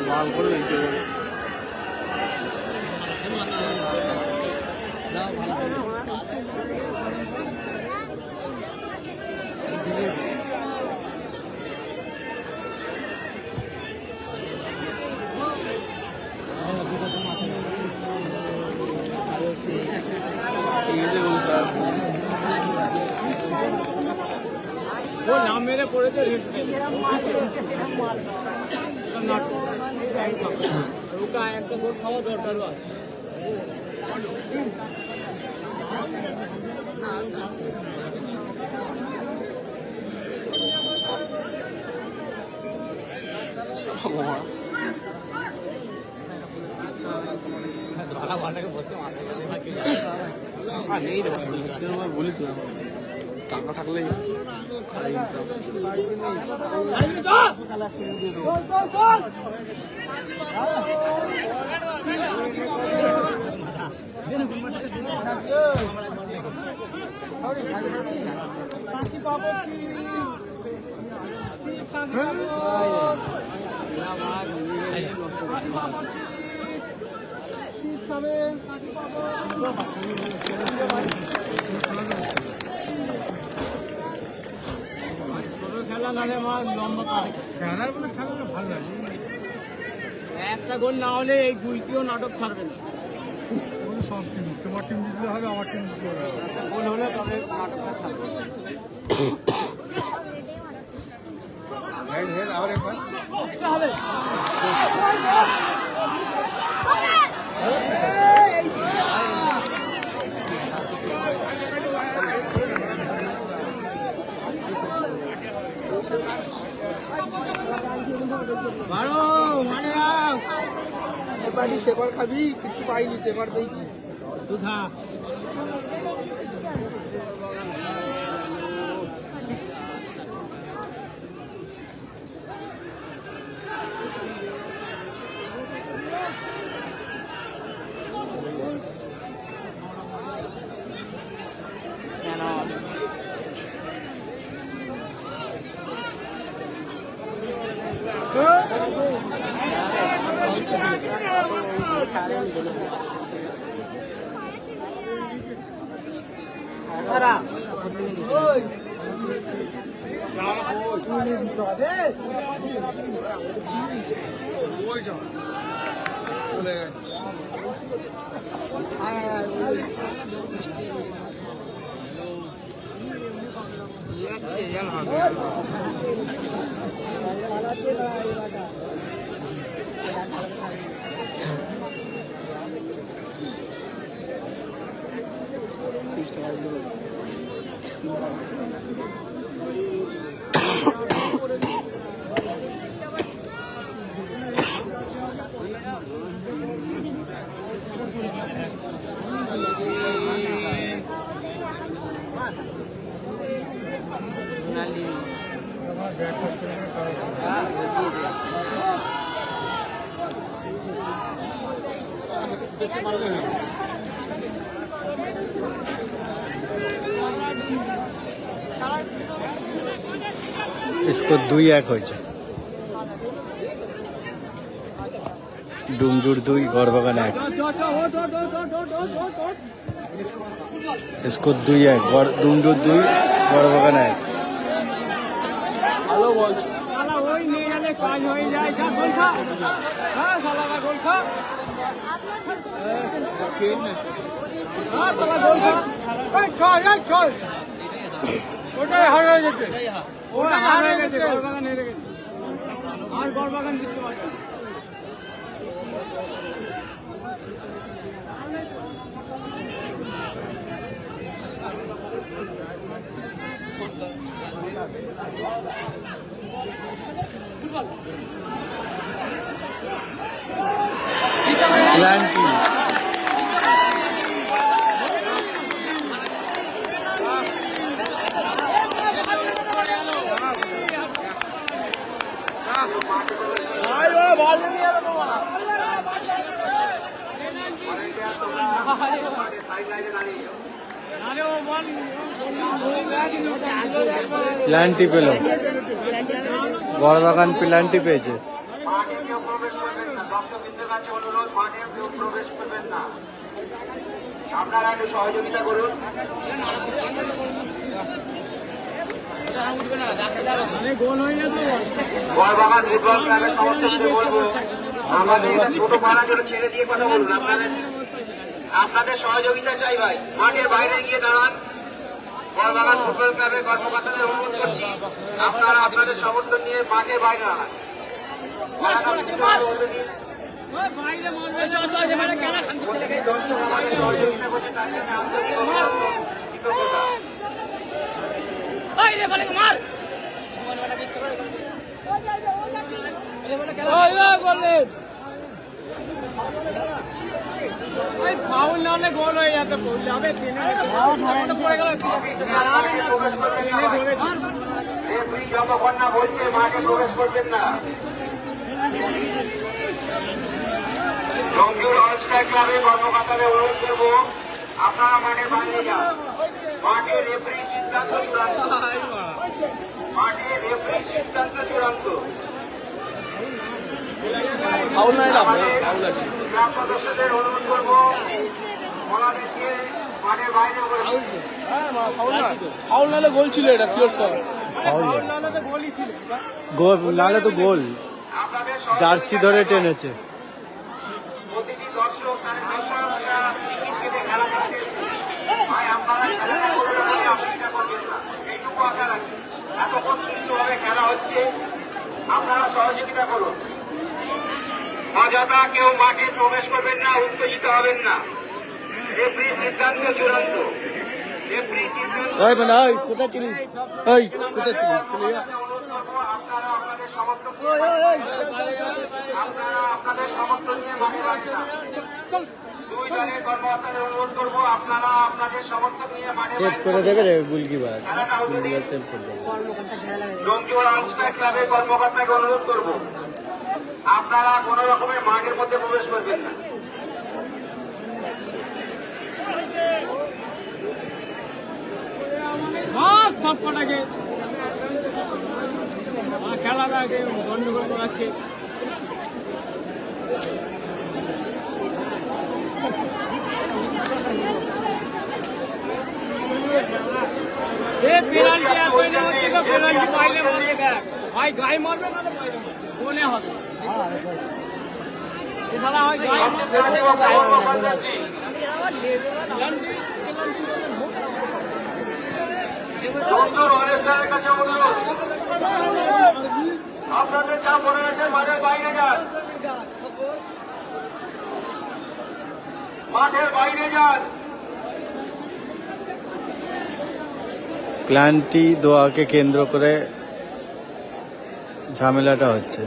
লাল করে দিয়েছে वो नाम मेरे पड़े थे रुका एक गोट खावा दरकार ধরা ভাটাকে বসতে নেই রে বলেছিলাম টাকা থাকলে খেলা না রে আমার লম্বা খেলার কোনো খেলা ভালো লাগে একটা গোল না হলে এই গুলটিও নাটক ছাড়বে না সব টিম তোমার টিম জিতলে হবে আমার টিম জিতলে হবে একটা গোল হলে তবে নাটকটা ছাড়বে আবার একবার হবে এবারই সেবার খাবি কিছু পাইনি সেবার পেয়েছি দুধা इसको 2-1 হয়েছে ডুমজুর 2 গড়বাগান 1 इसको 2-1 ডুমজুর 2 বড় বাগান এক। শালা ওই নিয়ে গেলে কাজ হয়ে যায়, যা গোল খা। হ্যাঁ শালারা গোল খা। হ্যাঁ শালা গোল খা। এই চল, এই চল। ওটাই হারিয়ে গেছে, ওটাই হারিয়ে গেছে, গড়বাগান হেরে গেছে। আর গড়বাগান জিততে পারবে না। প্ল্যান্টি প্ল্যান্টি পেল, বড় বাগান প্ল্যান্টি পেয়েছে। মাঠে কেউ প্রবেশ করবেন না, দর্শকবৃন্দের কাছে অনুরোধ, মাঠে কেউ প্রবেশ করবেন না। আপনারা একটু সহযোগিতা করুন। গোল হয়ে যেত। বড়বাগান ফুটবল ক্লাবের সমর্থকদের বলবো, আমাদের ছোট পাড়াগুলো ছেড়ে দিয়ে কথা বলুন। আপনাদের সহযোগিতা চাই ভাই, মাঠের বাইরে গিয়ে দাঁড়ান। বড়বাগান ফুটবল ক্লাবের কর্মকর্তাদের অনুরোধ করছি, আপনারা আপনাদের সমর্থন নিয়ে মাঠের বাইরে দাঁড়ান। সহযোগিতা করছে তার জন্য আন্তরিক কৃতজ্ঞতা। ফাউল না হলে গোল হয়ে যেত। রেফারি যতক্ষণ না বলছে মাঠে প্রবেশ করবেন না। জঙ্গির অলস্টার ক্লাবের কর্মকর্তাদের অনুরোধ করবো, আপনারা মাঠের বাইরে যান। মাঠে রেফারি সিদ্ধান্ত চূড়ান্ত, মাঠে রেফারি সিদ্ধান্ত চূড়ান্ত। ক্লাব সদস্যদের অনুরোধ করবো, ওনাদেরকে মাঠের বাইরে করে দিন। ফাউল নাহলে গোল ছিল এটা, শিওর স্যার। গোল নাহলে তো গোল, আপনাদের জার্সি ধরে টেনেছে। প্রতিটি দর্শক তার দর্শকরা টিকিট কেটে খেলা দেখতে ভাই, আপনারা খেলাটা করবেন বলে অসুবিধা করবেন না, এইটুকু আশা রাখি। এতক্ষণ সুস্থভাবে খেলা হচ্ছে, আপনারা সহযোগিতা করুন। অযথা কেউ মাঠে প্রবেশ করবেন না, উত্তেজিত হবেন না। রেফারি সিদ্ধান্ত চূড়ান্ত, রেফারি সিদ্ধান্ত। ওই মানে ওই কোথায় ছিলিস, ওই কোথায় ছিলিস, চলে যা। অনুরোধ করবো, আপনারা আপনাদের সমর্থন নিয়ে মাঠে বাইরে যান। দুই দলের কর্মকর্তাদের অনুরোধ করবো, আপনারা আপনাদের সমর্থন নিয়ে মাঠে সেভ বাইরে করে যান। দেবে রে গোলকিপার, গোলকিপার সেভ করে দেবে। জঙ্গিওয়ালা অলস্টার ক্লাবের কর্মকর্তাকে অনুরোধ করবো, আপনারা কোন রকমের মাঠের মধ্যে প্রবেশ করবেন না। সব কটাকে খেলাটাকে গন্ডগোল করাচ্ছে। পেনাল্টি একই না হচ্ছে, পেনাল্টি বাইরে মারবে, দেখ ভাই গায়ে মারবে না, বাইরে মারবে, মনে হবে এছাড়া হয় গায়ে জঙ্গিওয়ালা অলস্টারের কাছে অনুরোধ, আপনাদের যা মনে আছে মাঠের বাইরে যান, মাঠের বাইরে যান। প্ল্যান্টি দোয়াকে কেন্দ্র করে ঝামেলাটা হচ্ছে।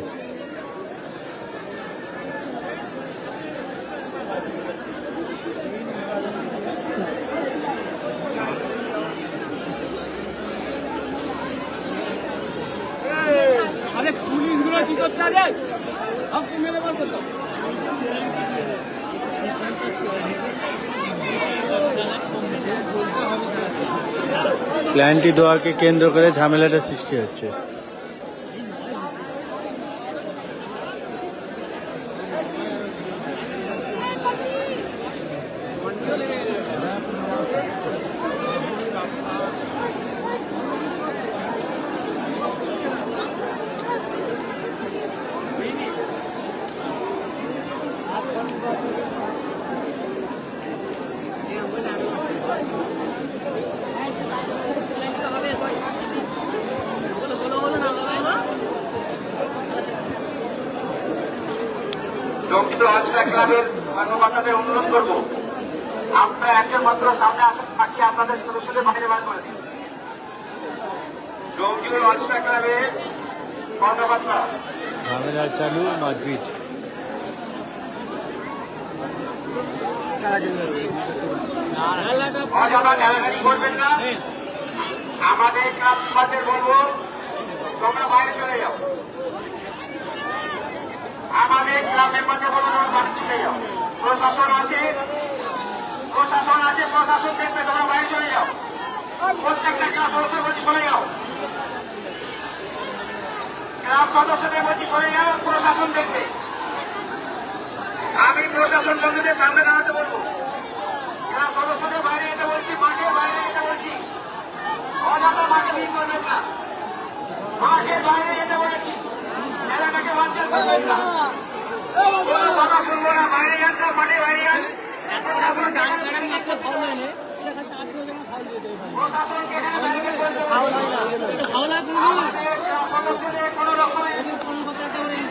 আরে পুলিশগুলো কি করতে আছে, আপনি মেরে বার করতো। প্ল্যান্টি দোয়াকে কেন্দ্র করে ঝামেলাটা সৃষ্টি হচ্ছে। ডোমজুর অলস্টার ক্লাবের কর্মকর্তাদের অনুরোধ করবো, আপনারা একজন মাত্র সামনে আসুন, বাকি আপনাদের সদস্যদের বাইরে বার করে দিন। ডোমজুর অলস্টার ক্লাবের কর্মকর্তা ঝামেলা চালু, মারপিট। অযথা ঢেলাঢালি করবেন না। আমাদের ক্লাব মেম্বারদের বলবো, তোমরা বাইরে চলে যাও। আমাদের ক্লাব মেম্বারদের বলবো, তোমরা বাইরে চলে যাও। প্রশাসন আছে, প্রশাসন দেখবে, তোমরা বাইরে চলে যাও। প্রত্যেকটা ক্লাব সদস্য বলছি চলে যাও। ক্লাব সদস্যদের বলছি চলে যাও, প্রশাসন দেখবে। আমি প্রশাসন বন্ধুদের সামনে দাঁড়াতে বলবো। ক্লাব সদস্যদের বাইরে যেতে বলছি, মাঠের বাইরে যেতে বলছি। অযথা মাঠে ভিড় করবেন না। মাঠের বাইরে যেতে বলেছি, এলাকাকে বাঞ্চাল করবেন না। কোনো কথা শুনবো না, বাইরে যান সব, মাঠের বাইরে যান। প্রশাসনকে এখানে ব্যারিকেড করতে বলবো। আমাদের ক্লাব সদস্যদের কোনো রকমের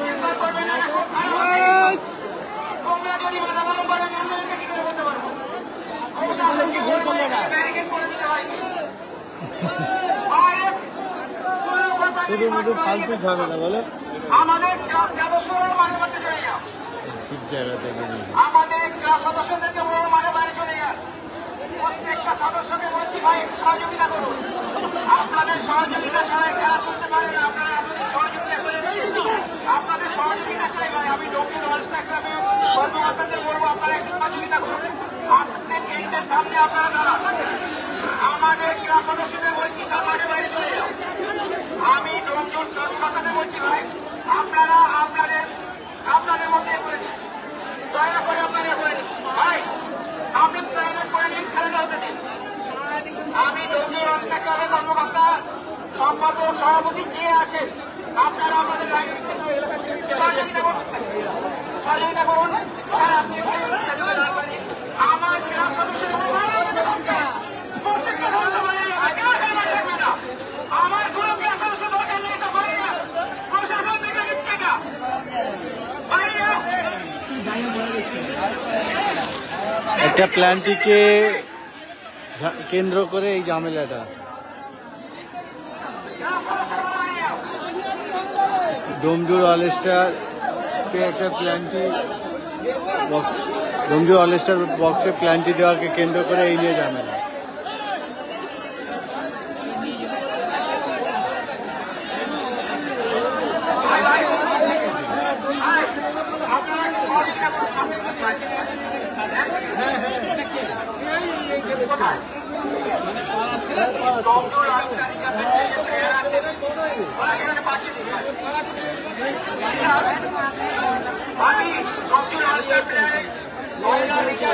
চিন্তা করবেন না। তোমরা যদি বাধা পালন করেন, অন্যদেরকে কি করে করতে পারবো? প্রশাসনকে বলবো ব্যারিকেড করে দিতে হয়। শুধু শুধু ফালতু ঝামেলা বলো। আমাদের ক্লাব সদস্যরা মাঠে মাঠে চলে যাও। ঠিক জায়গা থেকে নিয়ে আমাদের ক্লাব সদস্যদেরকে বলবো মাঠে বাইরে চলে যান। প্রত্যেকটা সদস্যকে বলছি, ভাই সহযোগিতা করুন। আপনাদের সহযোগিতা ছাড়াই খেলা চলতে পারে না। আপনারা এতদিন সহযোগিতা করেছেন, আপনাদের সহযোগিতা চাই। ভাই আমি ডোমজুর অলস্টার ক্লাবের কর্মকর্তাদের বলবো, আপনারা একটু সহযোগিতা করুন। আপনাদের গেটের সামনে আপনারা দাঁড়ান। আমাদের ক্লাব সদস্যদের বলছি, সব মাঠে বাইরে চলে যাও। আমি ডোমজুর কর্মকর্তাদের বলছি, ভাই আপনারা আপনাদের মধ্যে করেছেন, দয়া করে আপনারা করে দিন। ভাই আপনি প্রাইভেট করে নিন, খেলাটা হতে দিন। আমি ডোমজুর অলস্টার ক্লাবের কর্মকর্তা, সম্পাদক, সভাপতি যে আছেন, আপনারা আমাদের সহযোগিতা করুন। আর আপনি আমার ক্লাব সদস্যের প্রত্যেকটা সদস্য বাইরে থাকবে না। আমার কোনো ক্লাব সদস্য দরকার নেই, তো বাইরে যাও। প্রশাসন থেকে দিচ্ছে না, বাইরে যাও। একটা প্ল্যানটিকে কেন্দ্র করে এই ঝামেলাটা। ডোমজুর অলস্টার একটা প্ল্যানটি ডোমজুর অলস্টার বক্সে প্ল্যানটি দেওয়াকে কেন্দ্র করে এই নিয়ে ঝামেলা। ডোমজুর অলস্টার ক্লাবের যে প্লেয়ার আছেন, ওরা এখানে পাঠিয়ে দিন। আমি ডোমজুর অলস্টার প্লেয়ারের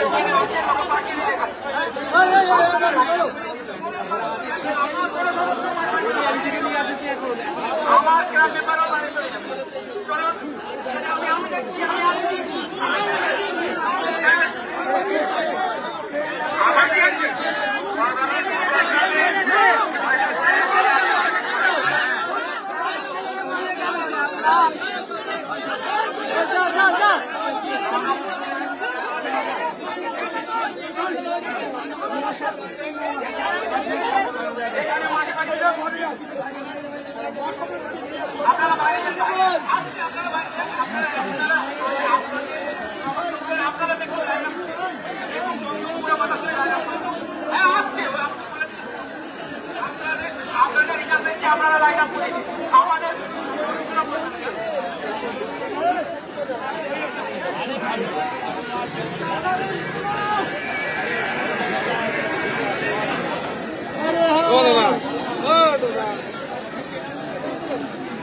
ওখানে আছেন, ওরা পাঠিয়ে দিন। আমার ক্লাব মেম্বারও বাইরে চলে যাবে। চলুন, সেটা আমি দেখছি, আমি আসছি। আপনারা বাইরে যান, আপনারা বাইরে যান, আপনারা দেখুন, পুরো কথা শুনে হ্যাঁ আসছে। আপনাদের রিজার্ভ দিচ্ছি, আপনারা লাইন আপ করে আমাদের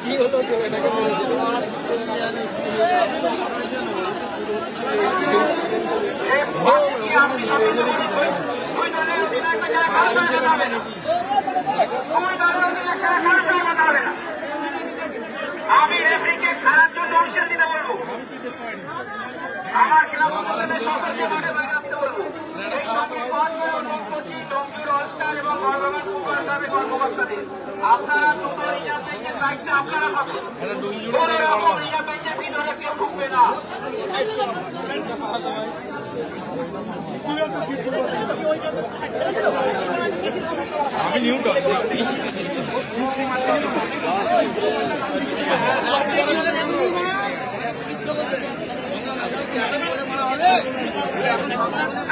কি হলো ছেলেটাকে আমি রেফারিকে খেলার জন্য অংশের দিতে বলবো। আমার ক্লাব সকলকে মাঠে বাইরে আসতে বলবো। সেই সঙ্গে ডোমজুর অলস্টার এবং গর্ভবান ফুটবল ক্লাবের কর্মকর্তাদের আপনারা দুটো রিজার্ভ বেঞ্চের দায়িত্ব আপনারা পাবেন। কোনো রকম রিজার্ভ বেঞ্চের ভিতরে কেউ ঢুকবে না।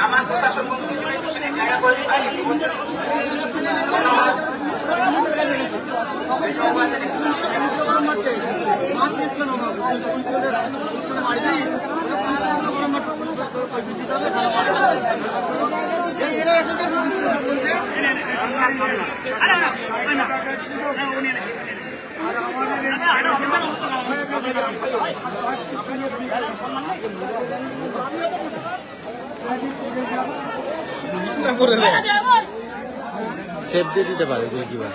আমার প্রশাসন মন্ত্রী জায়গা করে সেভ দিয়ে দিতে পারে গোলকিপার।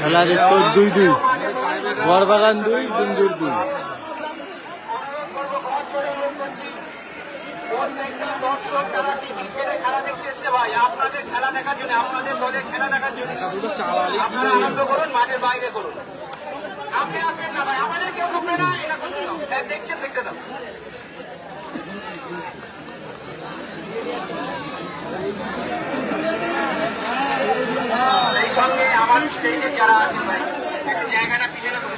খেলার স্কোর 2-2, বড়বাগান 2, বিন্দুর 2। দর্শক যারা টিভি ছেড়ে খেলা দেখতে এসছে ভাই, আপনাদের খেলা দেখার জন্য, আপনাদের দলের খেলা দেখার জন্য আপনারা আনন্দ করুন, মাঠের বাইরে করুন। আপনি আসবেন না ভাই, আমাদের কেউ ঢুকবে না, এটা করতে দাও। দেখছেন, দেখতে দাও। সেই সঙ্গে আমার স্টেজে যারা আছেন ভাই, একটু জায়গাটা ফিরে রাখুন।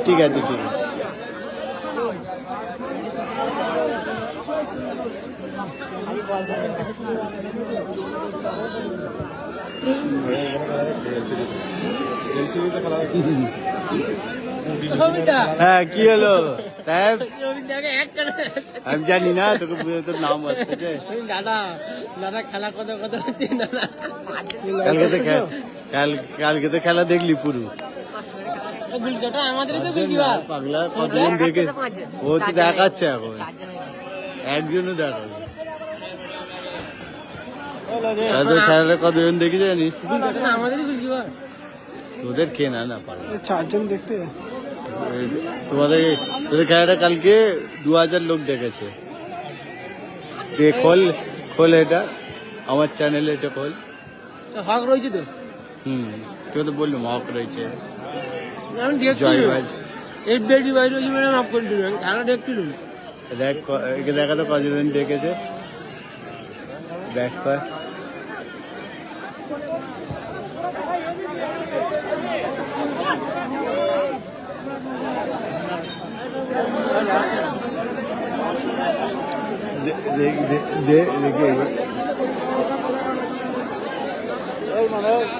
ঠিক আছে, ঠিক আছে। হ্যাঁ, কি হলো সাহেব? আমি জানি না, তোকে তোর নাম আসছে। দাদা দাদা খেলা কত কত হচ্ছে দাদা। কালকে তো খেলা দেখলি পুরো আমাদের পাগলা কতজন দেখে, ও তো দেখাচ্ছে এখন, একজনও দেখাবে। খেলাটা কতজন দেখে জানিস? আমাদেরই তোদের কে না না পাগলা, 4 জন দেখতে। তোদের খেলাটা কালকে 2000 লোক দেখেছে। খোল এটা আমার চ্যানেলে, এটা খোল। হক রয়েছে তো। তুই তো বললুম হক রয়েছে। আমি জয়বাজ দেখ, একে দেখা তো কতজন দেখেছে, দেখ কয়।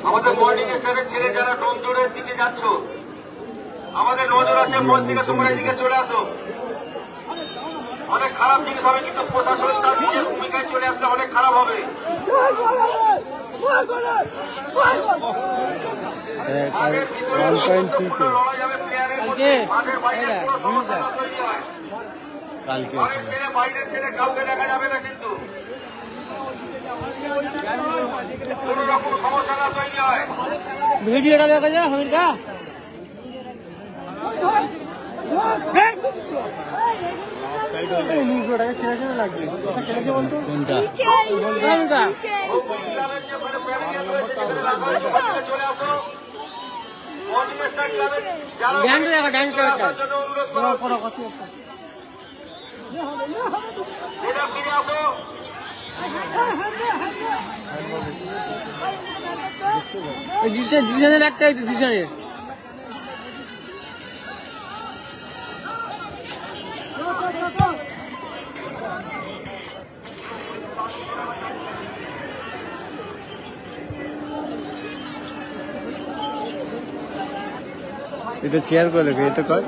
আমাদের মর্নিং স্টারের ছেলে যারা ডোমজোরের দিকে যাচ্ছ, আমাদের নজর আছে, মন থেকে তোমরা এদিকে চলে আসো। অনেক খারাপ জিনিস হবে, কিন্তু প্রশাসন তার নিজের ভূমিকায় চলে আসলে অনেক খারাপ হবে। মাঠের ভিতরে লড়াই হবে, প্লেয়ারের মধ্যে, মাঠের বাইরে কোনো সমস্যা না তৈরি হয়। ঘরের ছেলে বাইরের ছেলে কাউকে দেখা যাবে না, কিন্তু কোন রকম সমস্যা না তৈরি হয়। ভিডিওটা দেখা যায় হমিরকা। কোনটা? চলে আসো অনিমেষটা ক্লাবে যারা ফিরে আসো। একটা ডিজাইনের এটা শেয়ার করে রেখে তো কর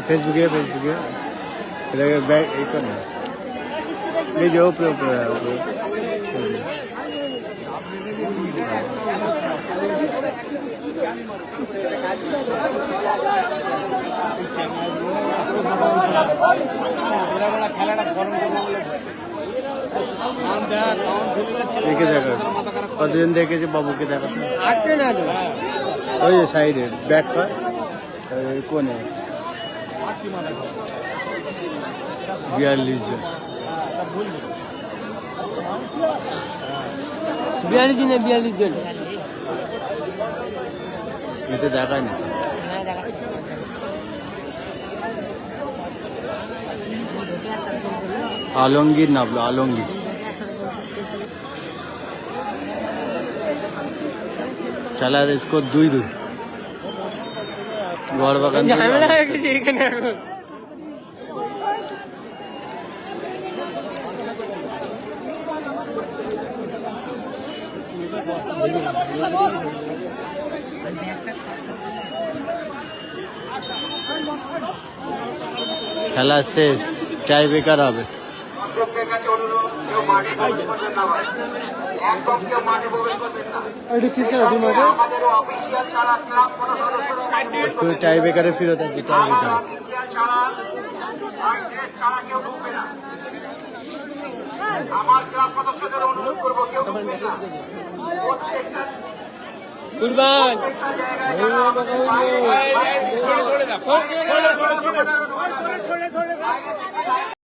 ফেসবুকে এটাকে ব্যাগ এই কর না এই যে উপরে উপরে উপরে। দেখে দেখো কতজন দেখেছে বাবুকে দেখো আটকে না ওই যে সাইডে ব্যাক কর কোনে 42 জন 42 জন 42 জন 42 এতে দেখায় না এখানে দেখাচ্ছে ঢোকে আর সাথে চলতে আলমগীর নামলো আলমগীর ঢোকে আর সাথে চলতে चला रे इसको दुई दुई गौड़ बागान ঝামেলা হয়ে গেছে এখানে এখন খেলা শেষ টাই বেকার হবে দর্শকদের কাছে অনুরোধ, কেউ মাঠে প্রবেশ করবেন না ভাই। একদম কেউ মাঠে প্রবেশ করবেন না। আমাদেরও অফিসিয়াল ছাড়া ক্লাব কোনো সদস্যরা টাই বেকারে ফিরত আসবে টাই আমার বেকার অফিসিয়াল ছাড়া আর ড্রেস ছাড়া কেউ ঢুকবে না। আমার ক্লাব সদস্যদের অনুরোধ করবো কেউ ঢুকবে না। প্রত্যেকটা কুরবান জায়গায় যারা আমাদের বাইরে- বাইরে-